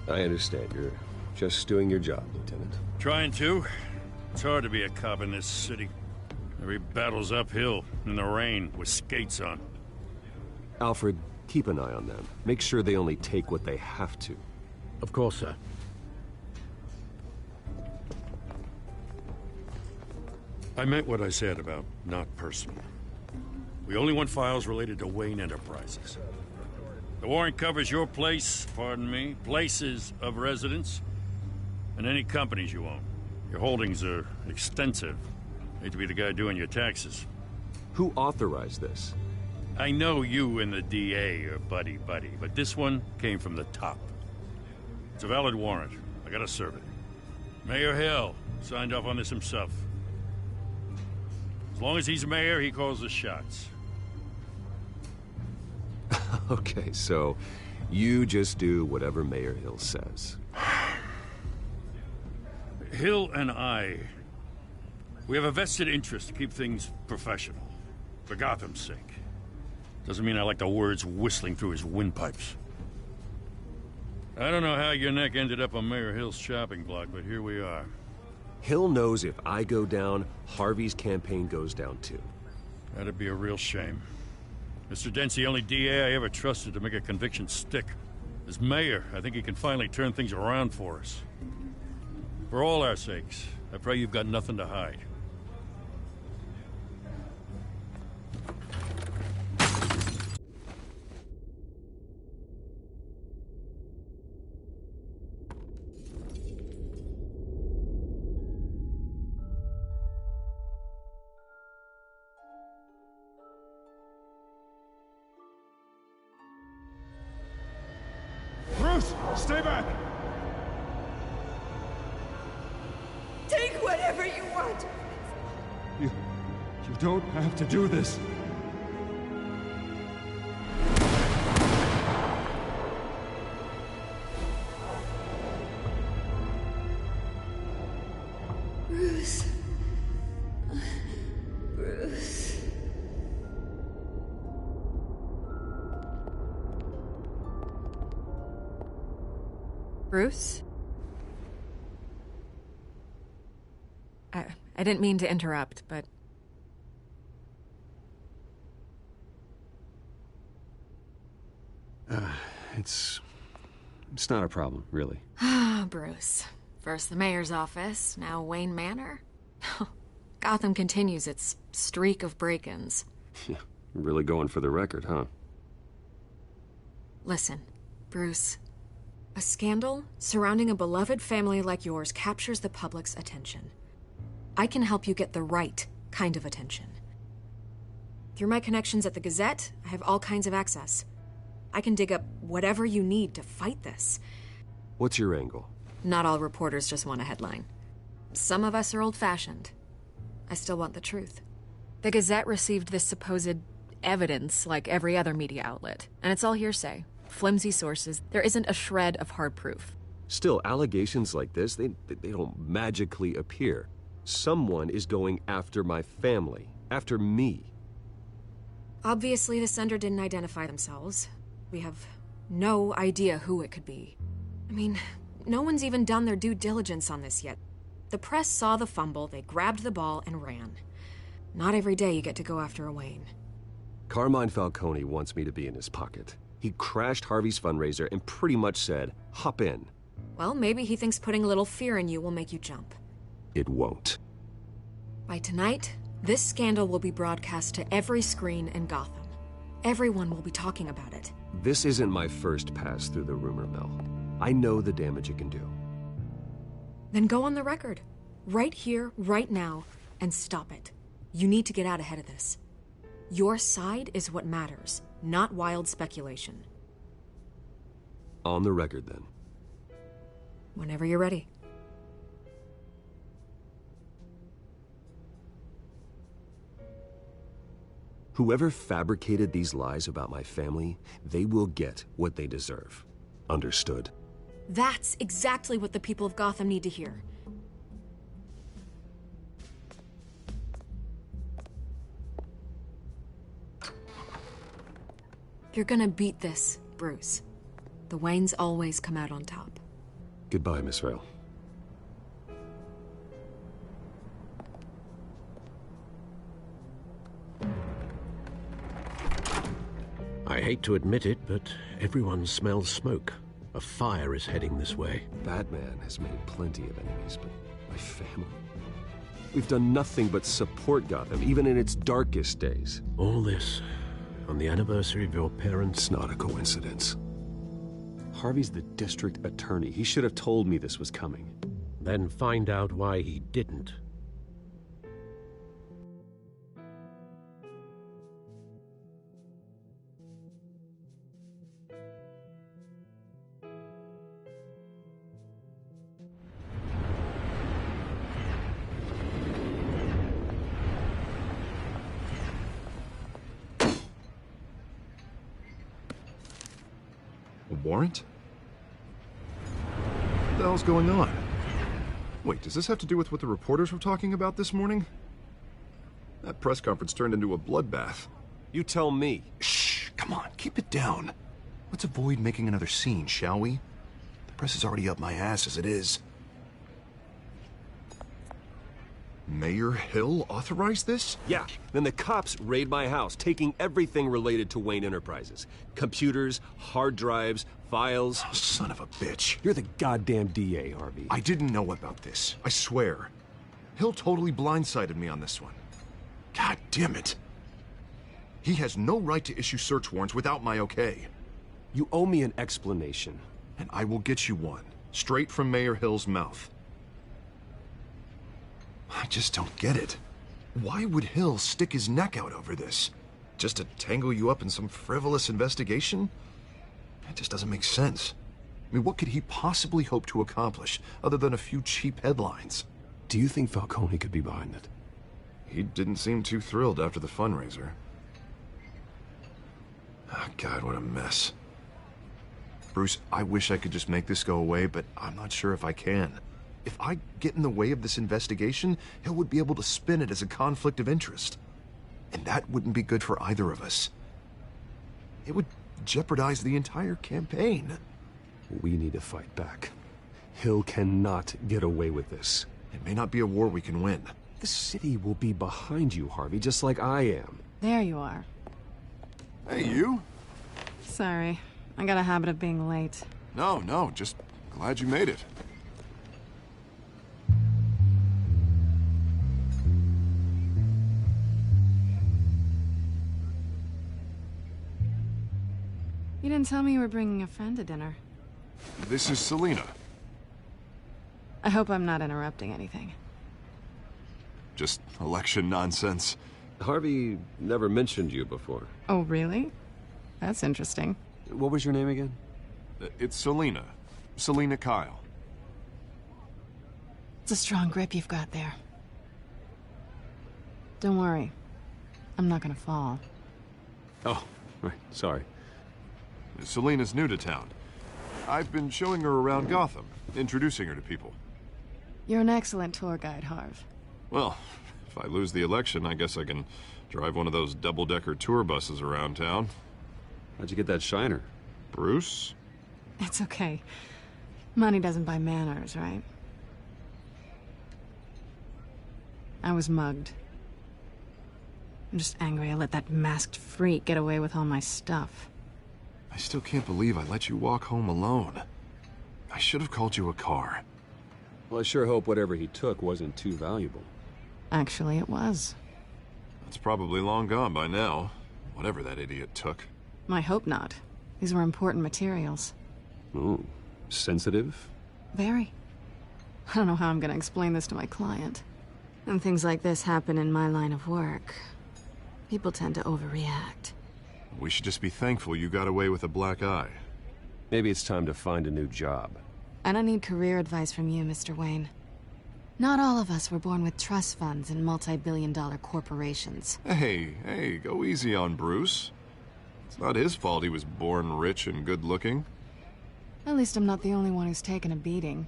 I understand. You're just doing your job, Lieutenant. Trying to. It's hard to be a cop in this city. Every battle's uphill, in the rain, with skates on. Alfred, keep an eye on them. Make sure they only take what they have to. Of course, sir. I meant what I said about not personal. We only want files related to Wayne Enterprises. The warrant covers your place, pardon me, places of residence, and any companies you own. Your holdings are extensive. Hate to be the guy doing your taxes. Who authorized this? I know you and the DA are buddy-buddy, but this one came from the top. It's a valid warrant. I gotta serve it. Mayor Hill signed off on this himself. As long as he's mayor, he calls the shots. Okay, so you just do whatever Mayor Hill says. Hill and we have a vested interest to keep things professional. For Gotham's sake. Doesn't mean I like the words whistling through his windpipes. I don't know how your neck ended up on Mayor Hill's chopping block, but here we are. Hill knows if I go down, Harvey's campaign goes down too. That'd be a real shame. Mr. Dent's the only DA I ever trusted to make a conviction stick. As mayor, I think he can finally turn things around for us. For all our sakes, I pray you've got nothing to hide. Stay back! Take whatever you want. You don't have to do this. Bruce. Bruce. Bruce? I didn't mean to interrupt, but... It's not a problem, really. Ah, Bruce. First the mayor's office, now Wayne Manor. Gotham continues its streak of break-ins. Really going for the record, huh? Listen, Bruce. A scandal surrounding a beloved family like yours captures the public's attention. I can help you get the right kind of attention. Through my connections at the Gazette, I have all kinds of access. I can dig up whatever you need to fight this. What's your angle? Not all reporters just want a headline. Some of us are old-fashioned. I still want the truth. The Gazette received this supposed evidence like every other media outlet, and it's all hearsay. Flimsy sources. There isn't a shred of hard proof. Still, allegations like this, they don't magically appear. Someone is going after my family, after me. Obviously, the sender didn't identify themselves. We have no idea who it could be. I mean, no one's even done their due diligence on this yet. The press saw the fumble, they grabbed the ball and ran. Not every day you get to go after a Wayne. Carmine Falcone wants me to be in his pocket. He crashed Harvey's fundraiser and pretty much said, hop in. Well, maybe he thinks putting a little fear in you will make you jump. It won't. By tonight, this scandal will be broadcast to every screen in Gotham. Everyone will be talking about it. This isn't my first pass through the rumor mill. I know the damage it can do. Then go on the record. Right here, right now, and stop it. You need to get out ahead of this. Your side is what matters, not wild speculation. On the record, then. Whenever you're ready. Whoever fabricated these lies about my family, they will get what they deserve. Understood? That's exactly what the people of Gotham need to hear. You're gonna beat this, Bruce. The Waynes always come out on top. Goodbye, Miss Vale. I hate to admit it, but everyone smells smoke. A fire is heading this way. Batman has made plenty of enemies, but my family? We've done nothing but support Gotham, even in its darkest days. All this on the anniversary of your parents'... It's not a coincidence. Harvey's the district attorney. He should have told me this was coming. Then find out why he didn't. Warrant? What the hell's going on? Wait, does this have to do with what the reporters were talking about this morning? That press conference turned into a bloodbath. You tell me. Shh, come on, keep it down. Let's avoid making another scene, shall we? The press is already up my ass as it is. Mayor Hill authorized this? Yeah, then the cops raid my house, taking everything related to Wayne Enterprises. Computers, hard drives, files. Oh, son of a bitch. You're the goddamn DA, Harvey. I didn't know about this. I swear. Hill totally blindsided me on this one. God damn it. He has no right to issue search warrants without my okay. You owe me an explanation. And I will get you one, straight from Mayor Hill's mouth. I just don't get it. Why would Hill stick his neck out over this? Just to tangle you up in some frivolous investigation? It just doesn't make sense. I mean, what could he possibly hope to accomplish other than a few cheap headlines? Do you think Falcone could be behind it? He didn't seem too thrilled after the fundraiser. Oh, God, what a mess. Bruce, I wish I could just make this go away, but I'm not sure if I can. If I get in the way of this investigation, Hill would be able to spin it as a conflict of interest. And that wouldn't be good for either of us. It would jeopardize the entire campaign. We need to fight back. Hill cannot get away with this. It may not be a war we can win. The city will be behind you, Harvey, just like I am. There you are. Hey, you? Sorry. I got a habit of being late. No, just glad you made it. You didn't tell me you were bringing a friend to dinner. This is Selina. I hope I'm not interrupting anything. Just election nonsense. Harvey never mentioned you before. Oh, really? That's interesting. What was your name again? It's Selina. Selina Kyle. It's a strong grip you've got there. Don't worry. I'm not gonna fall. Oh, right. Sorry. Selina's new to town. I've been showing her around Gotham, introducing her to people. You're an excellent tour guide, Harv. Well, if I lose the election, I guess I can drive one of those double-decker tour buses around town. How'd you get that shiner? Bruce? It's okay. Money doesn't buy manners, right? I was mugged. I'm just angry I let that masked freak get away with all my stuff. I still can't believe I let you walk home alone. I should have called you a car. Well, I sure hope whatever he took wasn't too valuable. Actually, it was. It's probably long gone by now, whatever that idiot took. I hope not. These were important materials. Ooh, sensitive? Very. I don't know how I'm gonna explain this to my client. When things like this happen in my line of work, people tend to overreact. We should just be thankful you got away with a black eye. Maybe it's time to find a new job. I don't need career advice from you, Mr. Wayne. Not all of us were born with trust funds and multi-billion-dollar corporations. Hey, go easy on Bruce. It's not his fault he was born rich and good-looking. At least I'm not the only one who's taken a beating.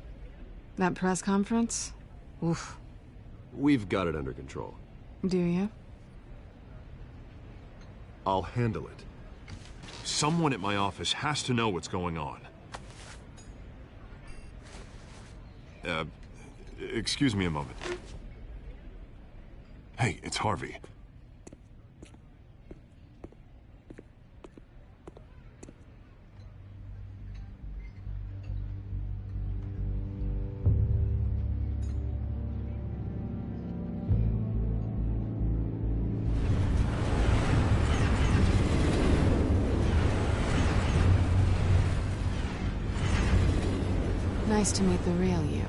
That press conference? Oof. We've got it under control. Do you? I'll handle it. Someone at my office has to know what's going on. Excuse me a moment. Hey, it's Harvey. Nice to meet the real you.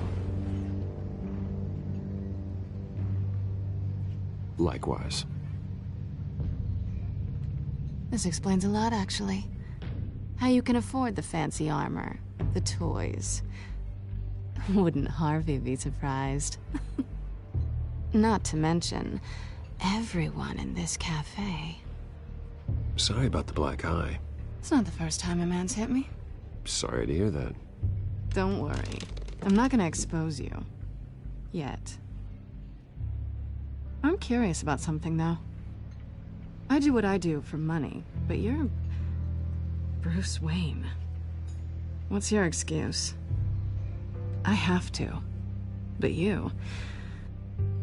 Likewise. This explains a lot, actually. How you can afford the fancy armor, the toys. Wouldn't Harvey be surprised? Not to mention, everyone in this cafe. Sorry about the black eye. It's not the first time a man's hit me. Sorry to hear that. Don't worry. I'm not gonna expose you. Yet. I'm curious about something, though. I do what I do for money, but you're... Bruce Wayne. What's your excuse? I have to. But you...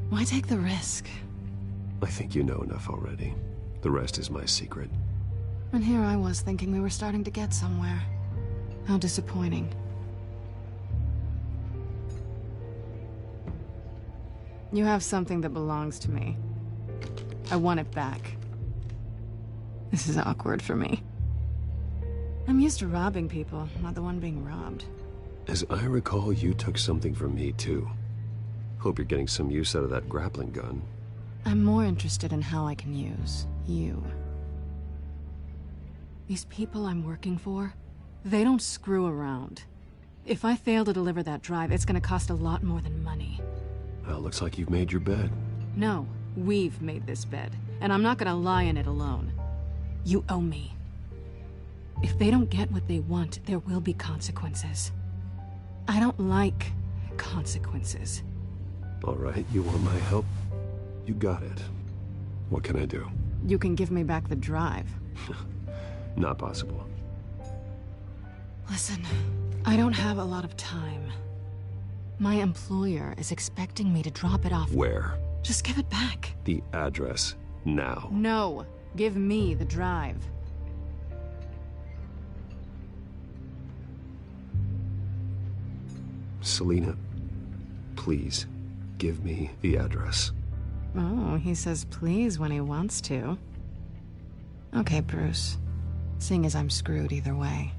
Why take the risk? I think you know enough already. The rest is my secret. And here I was thinking we were starting to get somewhere. How disappointing. You have something that belongs to me. I want it back. This is awkward for me. I'm used to robbing people, not the one being robbed. As I recall, you took something from me, too. Hope you're getting some use out of that grappling gun. I'm more interested in how I can use you. These people I'm working for, they don't screw around. If I fail to deliver that drive, it's gonna cost a lot more than money. Well, looks like you've made your bed. No, we've made this bed, and I'm not gonna lie in it alone. You owe me. If they don't get what they want, there will be consequences. I don't like consequences. All right, you want my help? You got it. What can I do? You can give me back the drive. Not possible. Listen, I don't have a lot of time. My employer is expecting me to drop it off. Where? Just give it back. The address, now. No, give me the drive. Selina, please, give me the address. Oh, he says please when he wants to. Okay, Bruce. Seeing as I'm screwed either way.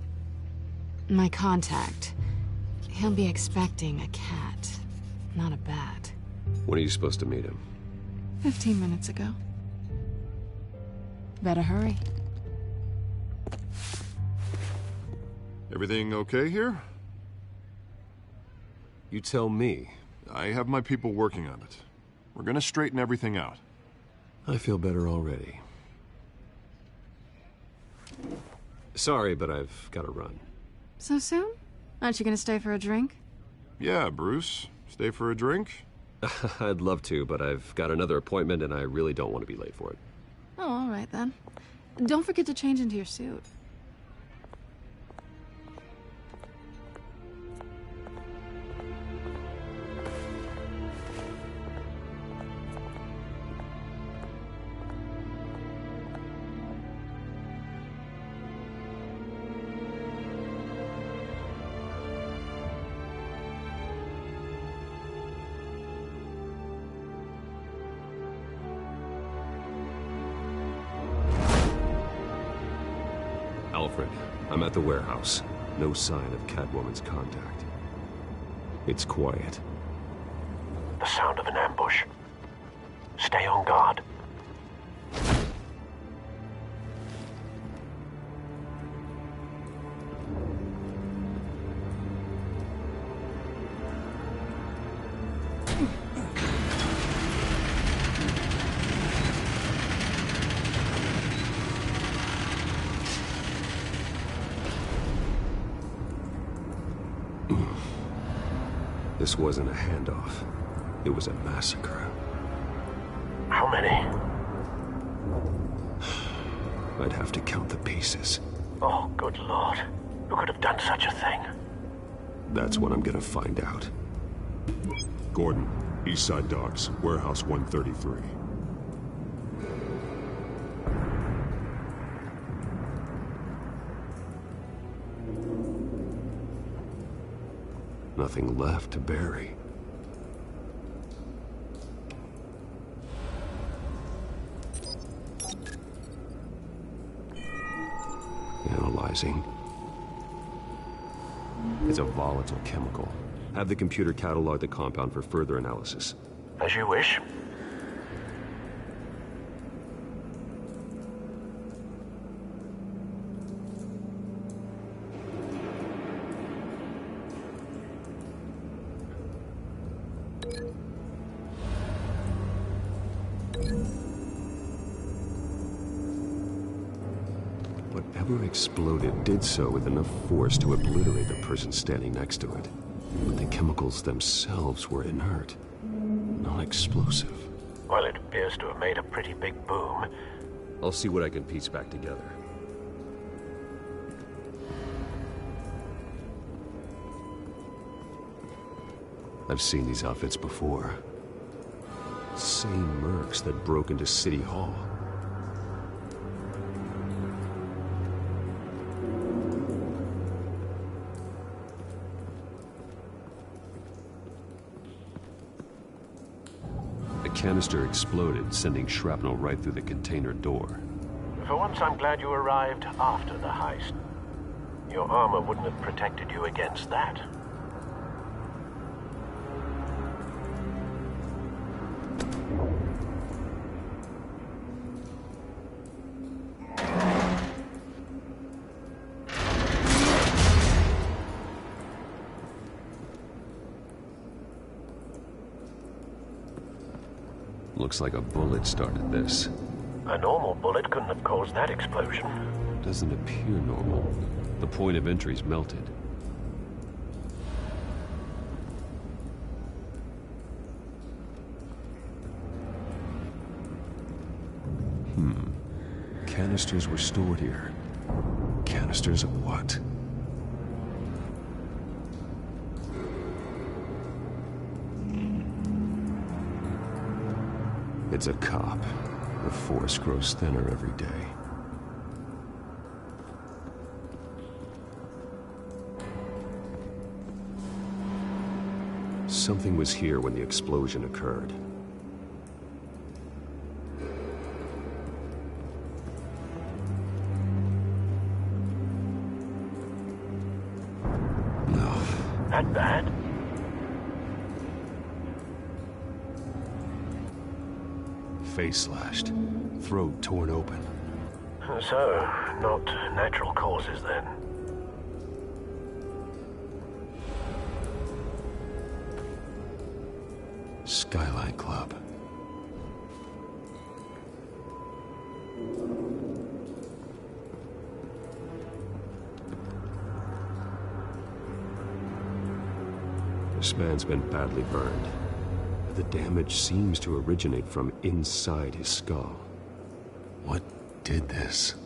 My contact. He'll be expecting a cat, not a bat. When are you supposed to meet him? 15 minutes ago. Better hurry. Everything okay here? You tell me. I have my people working on it. We're gonna straighten everything out. I feel better already. Sorry, but I've got to run. So soon? Aren't you gonna stay for a drink? Yeah, Bruce. Stay for a drink? I'd love to, but I've got another appointment and I really don't want to be late for it. Oh, all right then. Don't forget to change into your suit. Alfred, I'm at the warehouse. No sign of Catwoman's contact. It's quiet. The sound of an ambush. Stay on guard. This wasn't a handoff. It was a massacre. How many? I'd have to count the pieces. Oh, good Lord. Who could have done such a thing? That's what I'm gonna find out. Gordon, Eastside Docks, Warehouse 133. Nothing left to bury. Analyzing. It's a volatile chemical. Have the computer catalog the compound for further analysis. As you wish. Whatever exploded did so with enough force to obliterate the person standing next to it. But the chemicals themselves were inert, not explosive. Well, it appears to have made a pretty big boom. I'll see what I can piece back together. I've seen these outfits before. Same mercs that broke into City Hall. The canister exploded, sending shrapnel right through the container door. For once, I'm glad you arrived after the heist. Your armor wouldn't have protected you against that. Looks like a bullet started this. A normal bullet couldn't have caused that explosion. Doesn't appear normal. The point of entry's melted. Canisters were stored here. Canisters of what? It's a cop. The force grows thinner every day. Something was here when the explosion occurred. That bad? Face slashed, throat torn open. So, not natural causes then. Skyline Club. This man's been badly burned. The damage seems to originate from inside his skull. What did this?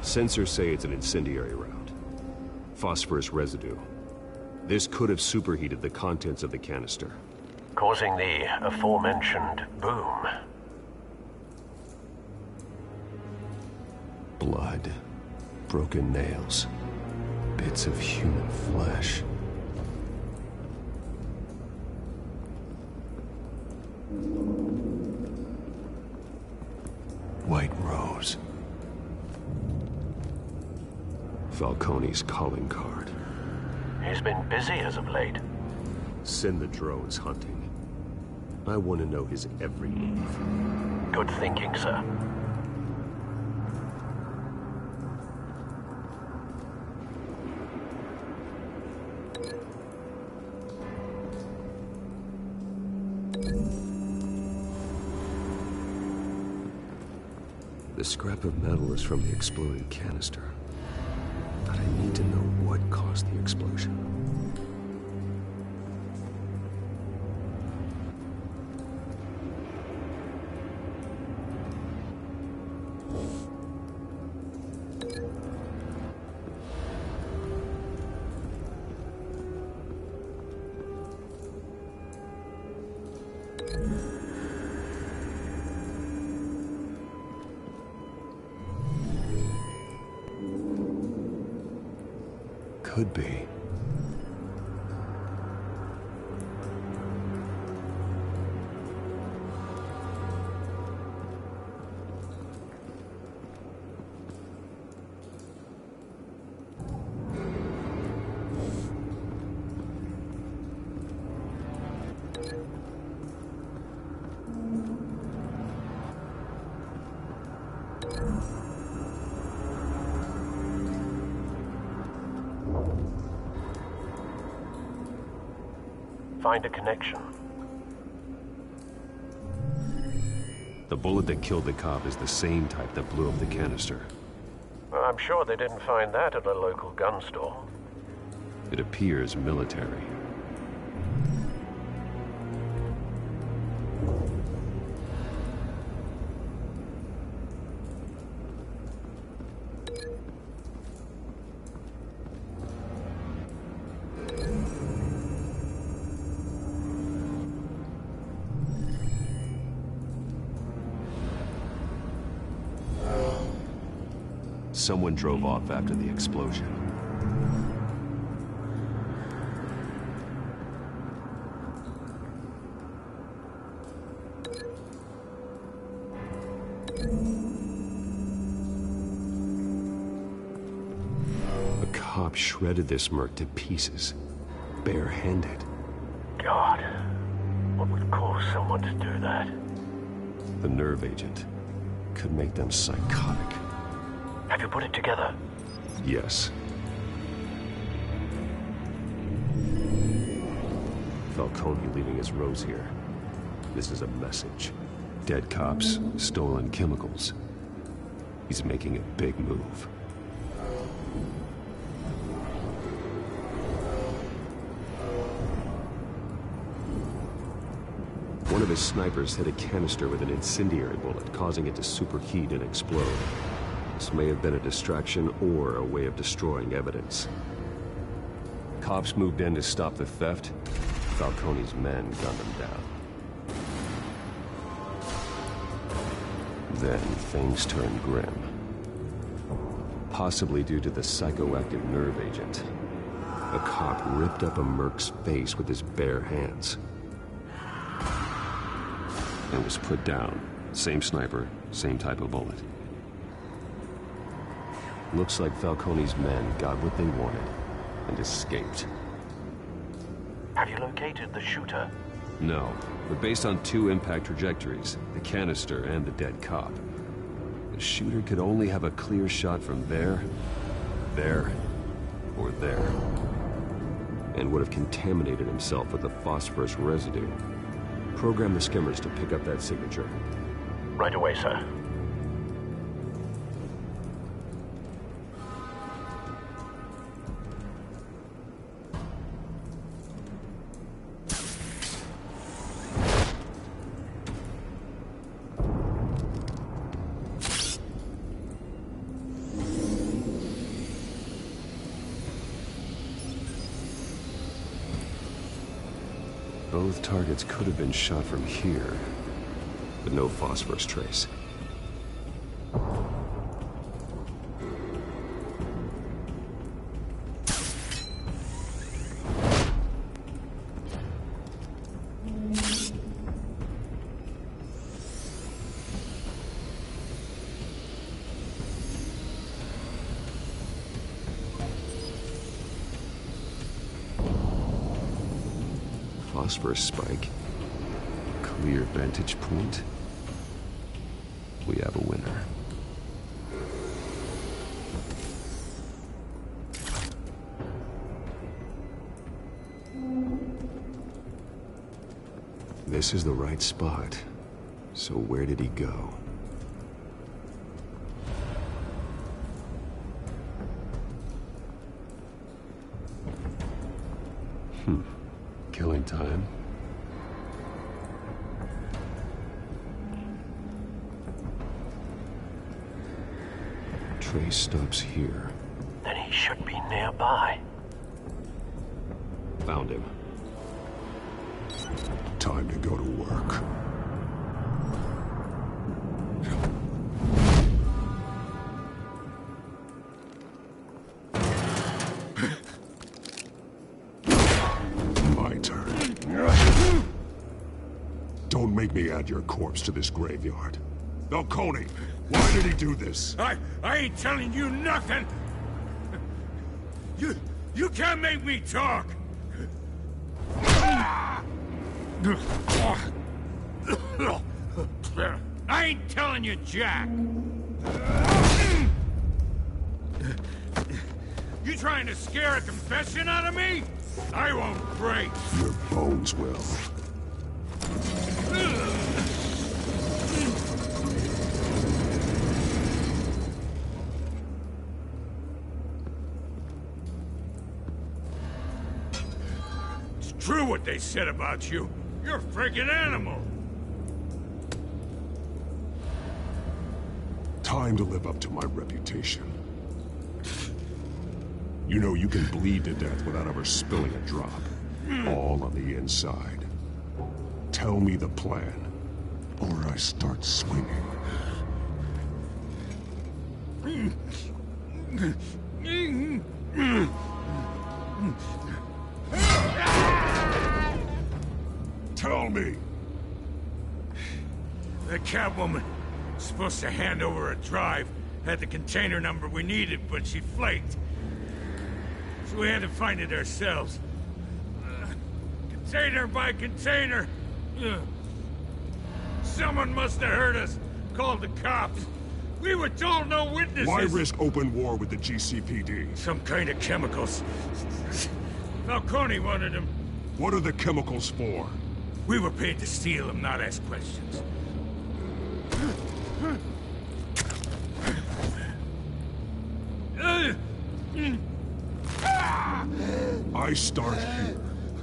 Sensors say it's an incendiary round. Phosphorus residue. This could have superheated the contents of the canister, causing the aforementioned boom. Blood, broken nails, bits of human flesh. White Rose. Falcone's calling card. He's been busy as of late. Send the drones hunting. I want to know his every move. Good thinking, sir. The scrap of metal is from the exploded canister. But I need to know what caused the explosion. Could be. Find a connection. The bullet that killed the cop is the same type that blew up the canister. I'm sure they didn't find that at a local gun store. It appears military. Someone drove off after the explosion. A cop shredded this merc to pieces, barehanded. God, What would cause someone to do that? The nerve agent could make them psychotic. Have you put it together? Yes. Falcone leaving his rose here. This is a message. Dead cops, stolen chemicals. He's making a big move. One of his snipers hit a canister with an incendiary bullet, causing it to superheat and explode. This may have been a distraction or a way of destroying evidence. Cops moved in to stop the theft. Falcone's men gunned them down. Then things turned grim. Possibly due to the psychoactive nerve agent. A cop ripped up a merc's face with his bare hands. And was put down. Same sniper, same type of bullet. Looks like Falcone's men got what they wanted and escaped. Have you located the shooter? No, but based on two impact trajectories, the canister and the dead cop, the shooter could only have a clear shot from there, or there, and would have contaminated himself with the phosphorus residue. Program the skimmers to pick up that signature. Right away, sir. Both targets could have been shot from here, but no phosphorus trace. Phosphorus spike. Clear vantage point. We have a winner. This is the right spot. So where did he go? Killing time. Trace stops here. Then he should be nearby. Found him. Time to go to work. Don't make me add your corpse to this graveyard. Falcone, why did he do this? I ain't telling you nothing! You can't make me talk! I ain't telling you, Jack! You trying to scare a confession out of me? I won't break! Your bones will. It's true what they said about you. You're a freaking animal. Time to live up to my reputation. You know you can bleed to death without ever spilling a drop. All on the inside. Tell me the plan, or I start swinging. Tell me! The Catwoman was supposed to hand over a drive, had the container number we needed, but she flaked. So we had to find it ourselves. Container by container, Someone must have heard us. Called the cops. We were told no witnesses. Why risk open war with the GCPD? Some kind of chemicals. Falcone wanted them. What are the chemicals for? We were paid to steal them, not ask questions. I start here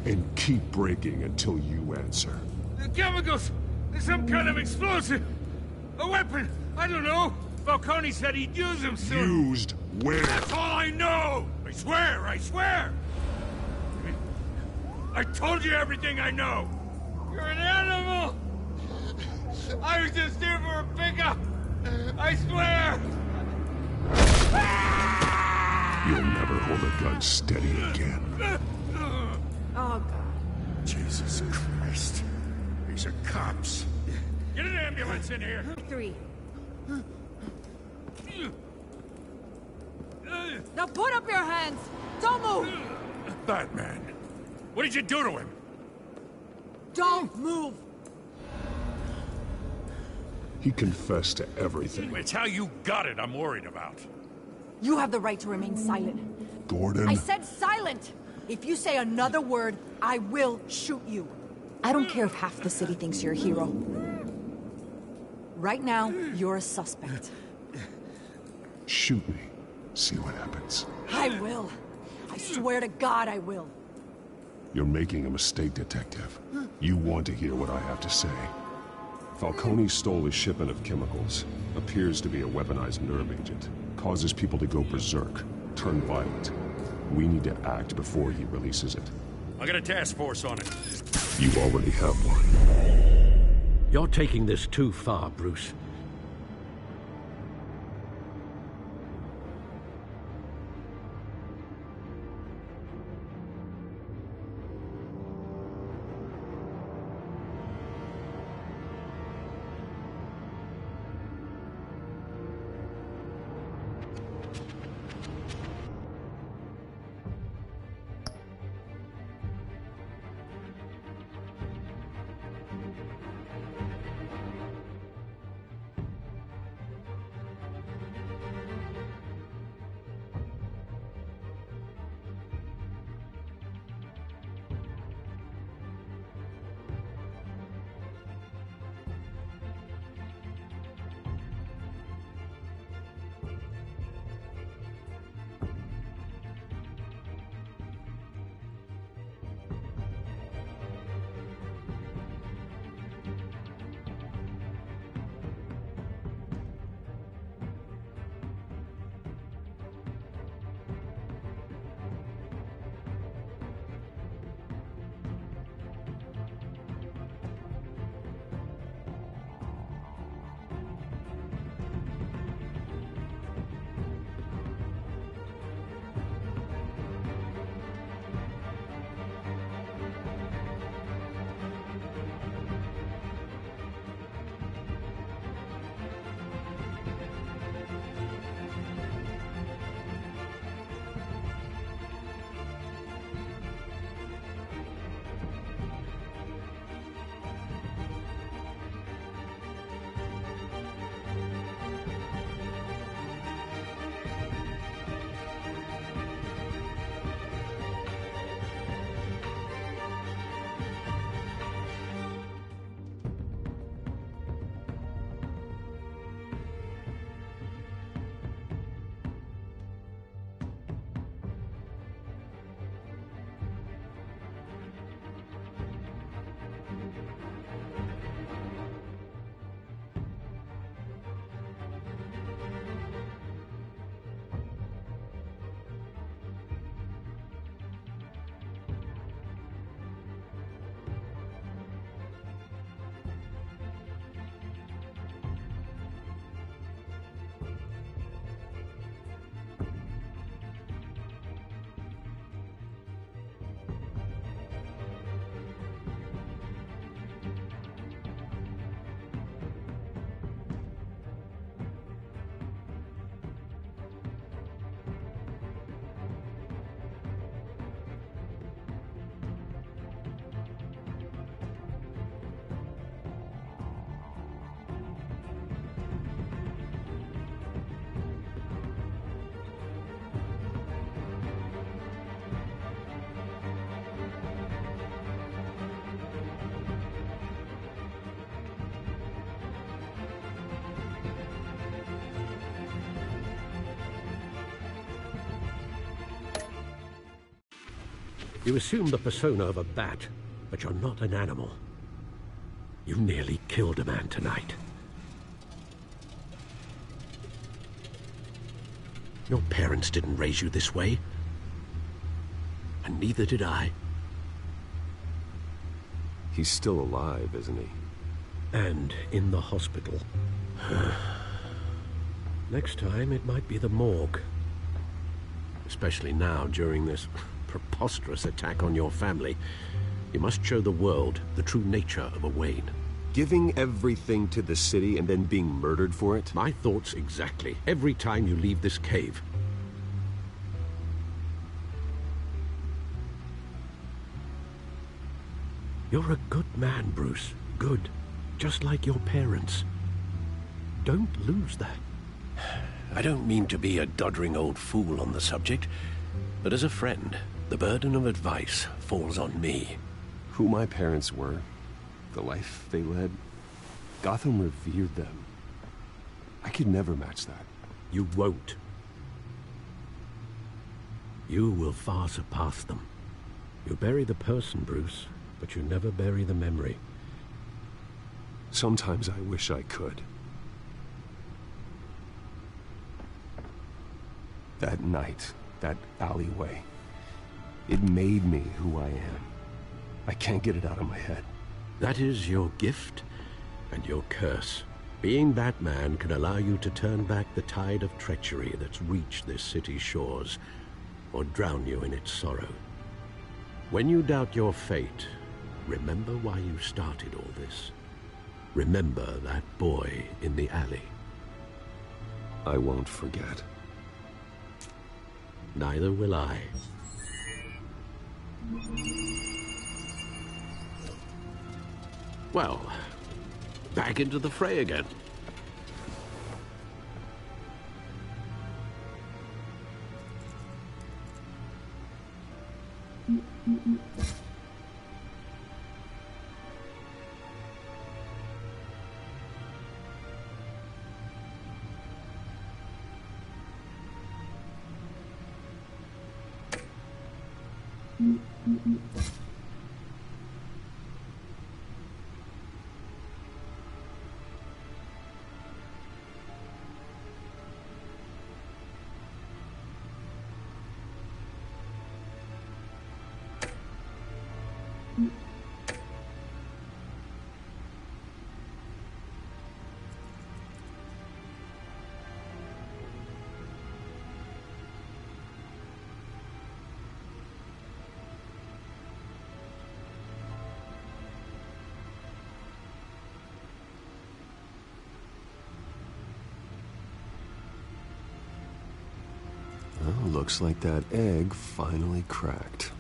and keep breaking until you answer. The chemicals! There's some kind of explosive! A weapon! I don't know! Falcone said he'd use them soon! Used where? That's all I know! I swear! I swear! I told you everything I know! You're an animal! I was just here for a pickup! I swear! You'll never hold a gun steady again. Oh, God. Jesus Christ. These are cops. Get an ambulance in here! 3. Now put up your hands! Don't move! Batman, what did you do to him? Don't move! He confessed to everything. It's how you got it I'm worried about. You have the right to remain silent. Gordon? I said silent! If you say another word, I will shoot you. I don't care if half the city thinks you're a hero. Right now, you're a suspect. Shoot me. See what happens. I will. I swear to God I will. You're making a mistake, Detective. You want to hear what I have to say. Falcone stole a shipment of chemicals. Appears to be a weaponized nerve agent. Causes people to go berserk. Turn violent. We need to act before he releases it. I got a task force on it. You already have one. You're taking this too far, Bruce. You assume the persona of a bat, but you're not an animal. You nearly killed a man tonight. Your parents didn't raise you this way. And neither did I. He's still alive, isn't he? And in the hospital. Next time, it might be the morgue. Especially now, during this preposterous attack on your family. You must show the world the true nature of a Wayne. Giving everything to the city and then being murdered for it? My thoughts exactly. Every time you leave this cave. You're a good man, Bruce. Good. Just like your parents. Don't lose that. I don't mean to be a doddering old fool on the subject, but as a friend, the burden of advice falls on me. Who my parents were, the life they led, Gotham revered them. I could never match that. You won't. You will far surpass them. You bury the person, Bruce, but you never bury the memory. Sometimes I wish I could. That night, that alleyway, it made me who I am. I can't get it out of my head. That is your gift and your curse. Being Batman can allow you to turn back the tide of treachery that's reached this city's shores, or drown you in its sorrow. When you doubt your fate, remember why you started all this. Remember that boy in the alley. I won't forget. Neither will I. Well, back into the fray again. Well, looks like that egg finally cracked.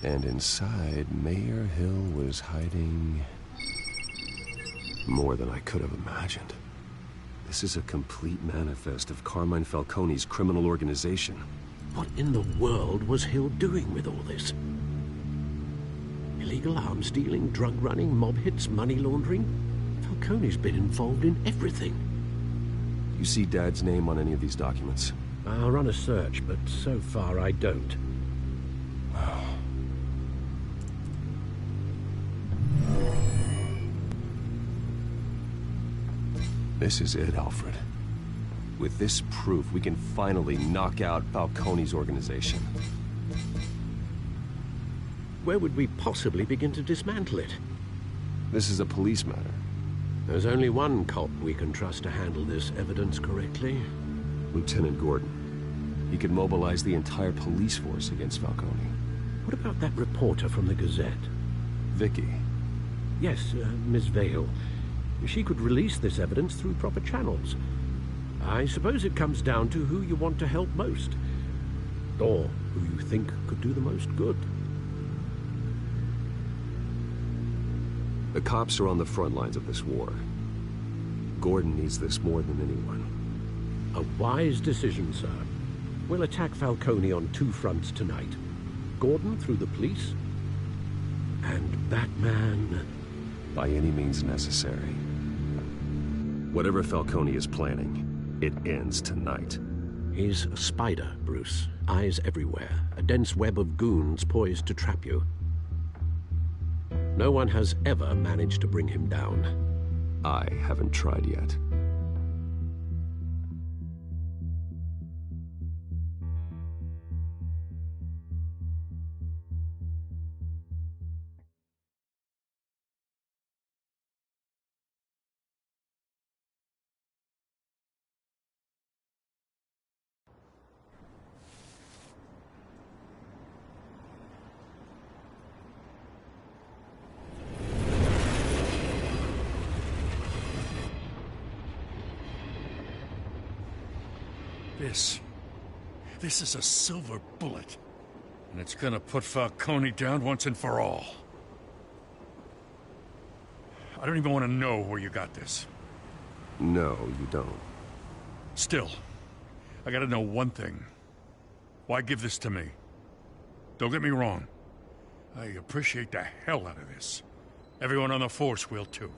And inside, Mayor Hill was hiding more than I could have imagined. This is a complete manifest of Carmine Falcone's criminal organization. What in the world was Hill doing with all this? Illegal arms dealing, drug running, mob hits, money laundering? Falcone's been involved in everything. You see Dad's name on any of these documents? I'll run a search, but so far I don't. This is it, Alfred. With this proof, we can finally knock out Falcone's organization. Where would we possibly begin to dismantle it? This is a police matter. There's only one cop we can trust to handle this evidence correctly. Lieutenant Gordon. He could mobilize the entire police force against Falcone. What about that reporter from the Gazette? Vicky. Yes, Miss Vale. She could release this evidence through proper channels. I suppose it comes down to who you want to help most. Or who you think could do the most good. The cops are on the front lines of this war. Gordon needs this more than anyone. A wise decision, sir. We'll attack Falcone on two fronts tonight. Gordon through the police, and Batman... by any means necessary. Whatever Falcone is planning, it ends tonight. He's a spider, Bruce. eyes everywhere, a dense web of goons poised to trap you. No one has ever managed to bring him down. I haven't tried yet. This is a silver bullet. And it's gonna put Falcone down once and for all. I don't even want to know where you got this. No, you don't. Still, I gotta know one thing. Why give this to me? Don't get me wrong. I appreciate the hell out of this. Everyone on the force will too.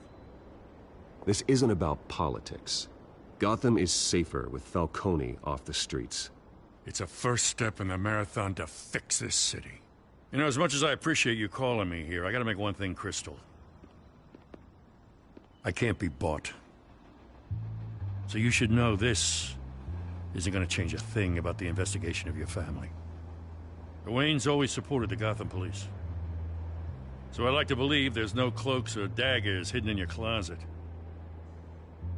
This isn't about politics. Gotham is safer with Falcone off the streets. It's a first step in the marathon to fix this city. You know, as much as I appreciate you calling me here, I gotta make one thing crystal. I can't be bought. So you should know this isn't gonna change a thing about the investigation of your family. The Waynes always supported the Gotham police. So I like to believe there's no cloaks or daggers hidden in your closet.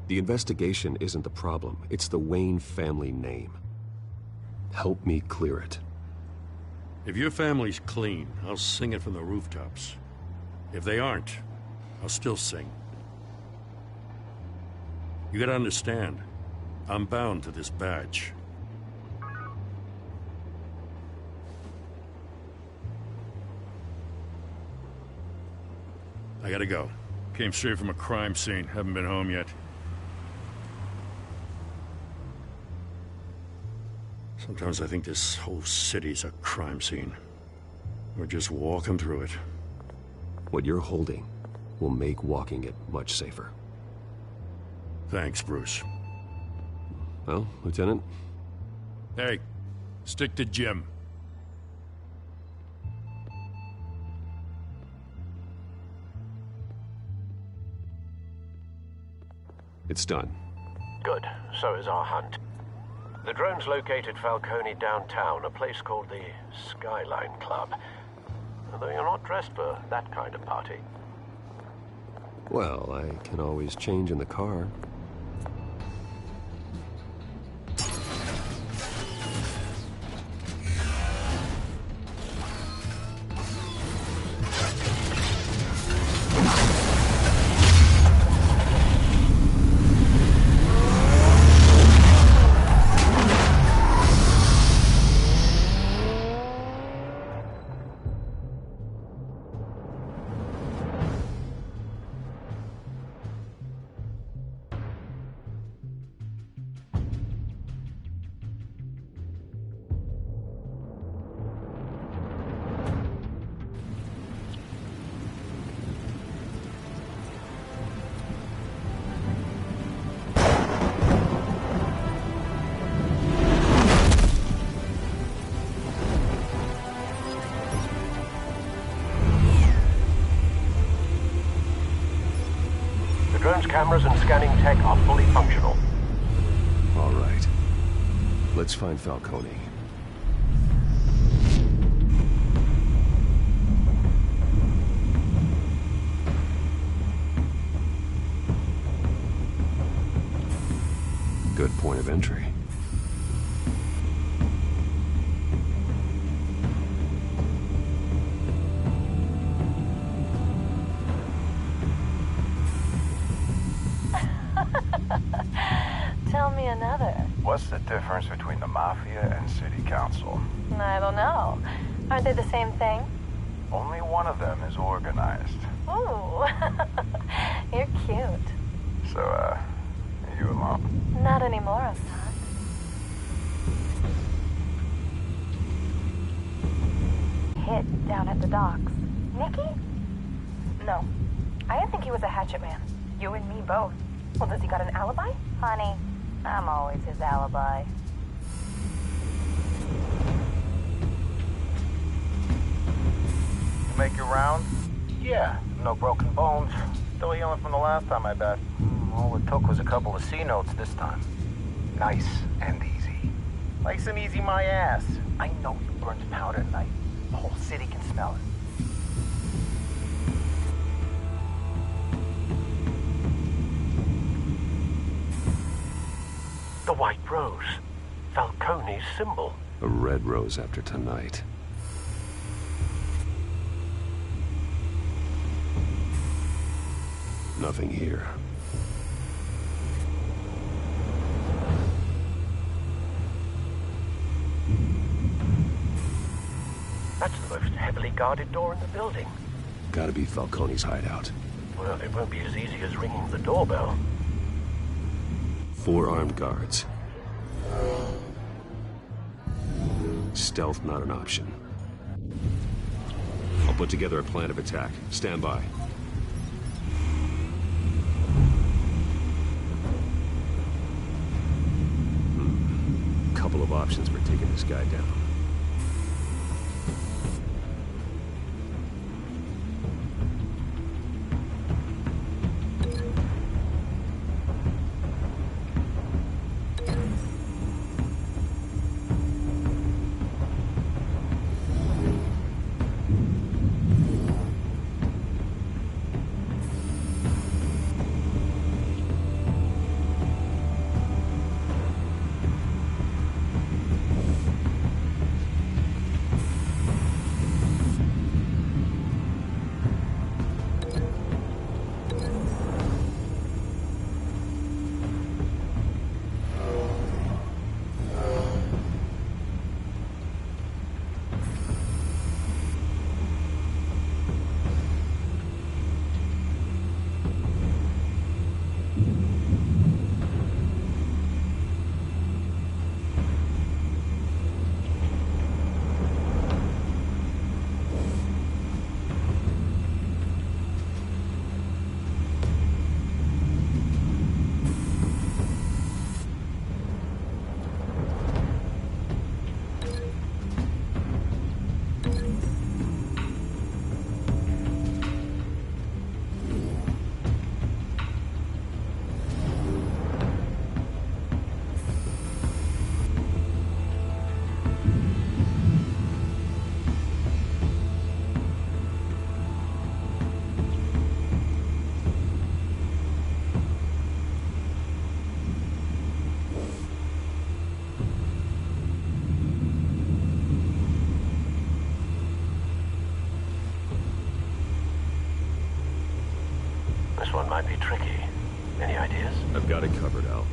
The investigation isn't the problem. It's the Wayne family name. Help me clear it. If your family's clean, I'll sing it from the rooftops. If they aren't, I'll still sing. You gotta understand, I'm bound to this badge. I gotta go. Came straight from a crime scene. Haven't been home yet. Sometimes I think this whole city's a crime scene. We're just walking through it. What you're holding will make walking it much safer. Thanks, Bruce. Well, Lieutenant? Hey, stick to Jim. It's done. Good. So is our hunt. The drone's located Falcone downtown, a place called the Skyline Club. Although you're not dressed for that kind of party. Well, I can always change in the car. Drone's cameras and scanning tech are fully functional. All right. Let's find Falcone. Good point of entry. Tell me another. What's the difference between the Mafia and City Council? I don't know. Aren't they the same thing? Only one of them is organized. Ooh. You're cute. So, are you alone? Not anymore, Assad. Hit down at the docks. Nicky? No. I didn't think he was a hatchet man. You and me both. Well, does he got an alibi? Honey, I'm always his alibi. Make your round? Yeah, no broken bones. Still healing from the last time, I bet. All it took was a couple of C notes this time. Nice and easy. Nice and easy my ass. I know you burned powder tonight. The whole city can smell it. The white rose. Falcone's symbol. A red rose after tonight. Nothing here. That's the most heavily guarded door in the building. Gotta be Falcone's hideout. Well, it won't be as easy as ringing the doorbell. 4 armed guards. Stealth not an option. I'll put together a plan of attack. Stand by. Couple of options for taking this guy down. This one might be tricky. Any ideas? I've got it covered, Al.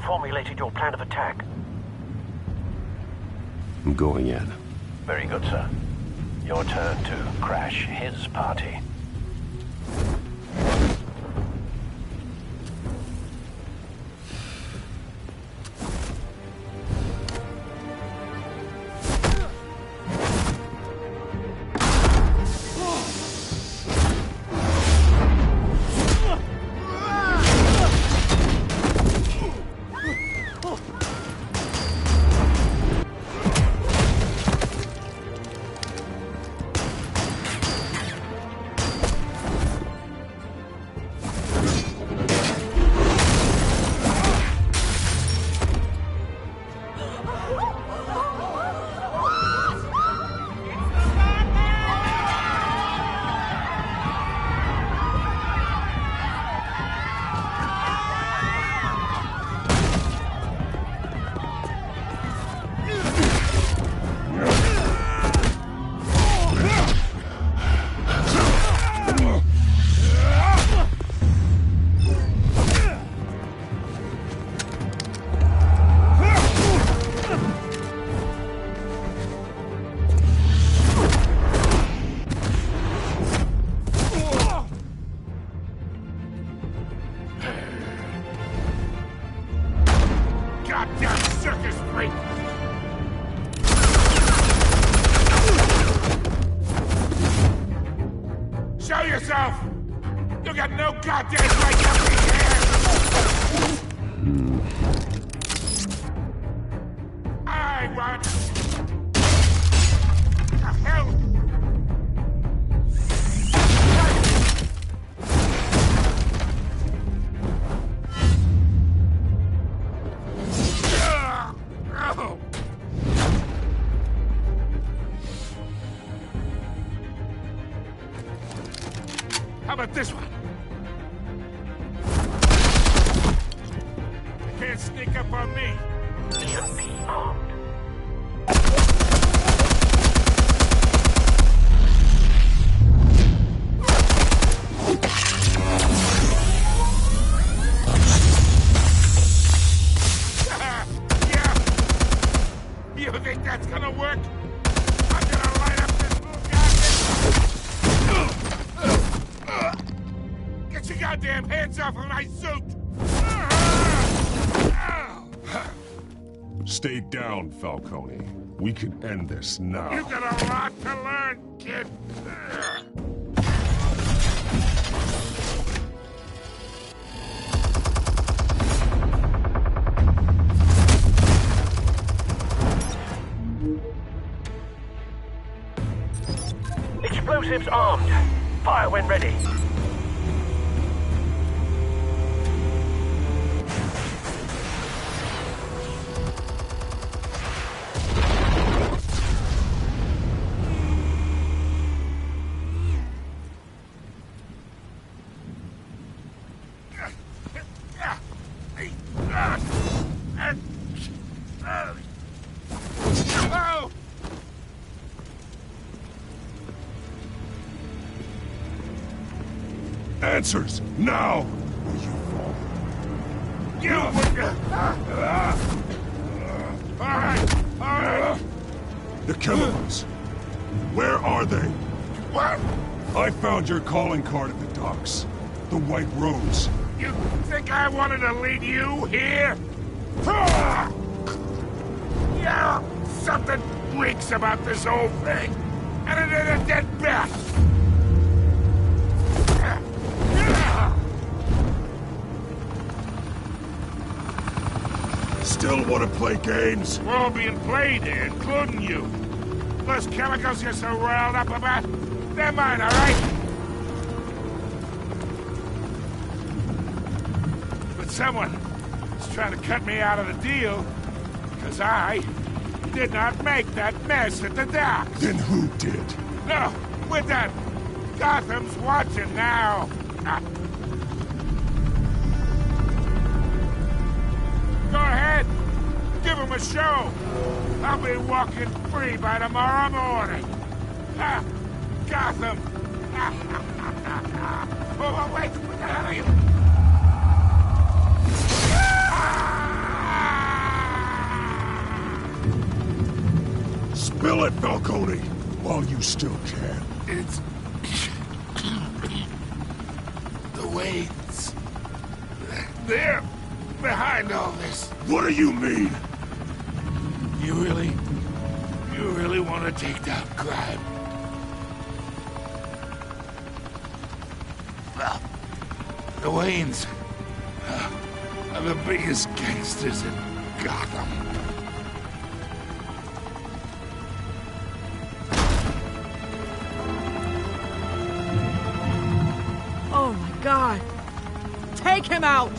formulated your plan of attack? I'm going in. Very good, sir. Your turn to crash his party. How about this one? You can't sneak up on me. Even be armed. Yeah. You think that's gonna work? I'm gonna light up this little goddamn... Get your goddamn hands off of my suit! Stay down, Falcone. We can end this now. You got a lot to learn, kid. Explosives armed. Fire when ready. Answers, now! You Alright. The chemicals. Where are they? What? I found your calling card at the docks. The White Rose. You think I wanted to lead you here? Yeah, something reeks about this whole thing. And it is a dead bat. Still want to play games? We're all being played here, including you. Those chemicals you're so riled up about, they're mine, all right? But someone is trying to cut me out of the deal because I did not make that mess at the docks. Then who did? No, we're done. Gotham's watching now. Go ahead. Give him a show. I'll be walking free by tomorrow morning. Ha! Gotham. Oh, wait. What the hell are you? Spill it, Falcone, while you still can. It's... the Waynes. They're behind all this. What do you mean? You really want to take down crime? Well, the Waynes are the biggest gangsters in Gotham. Oh my God! Take him out!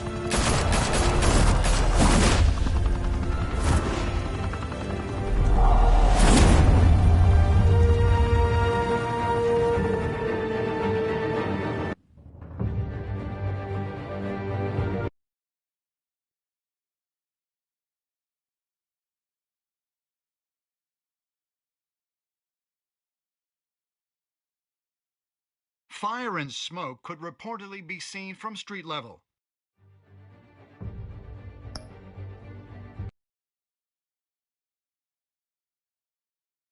Fire and smoke could reportedly be seen from street level.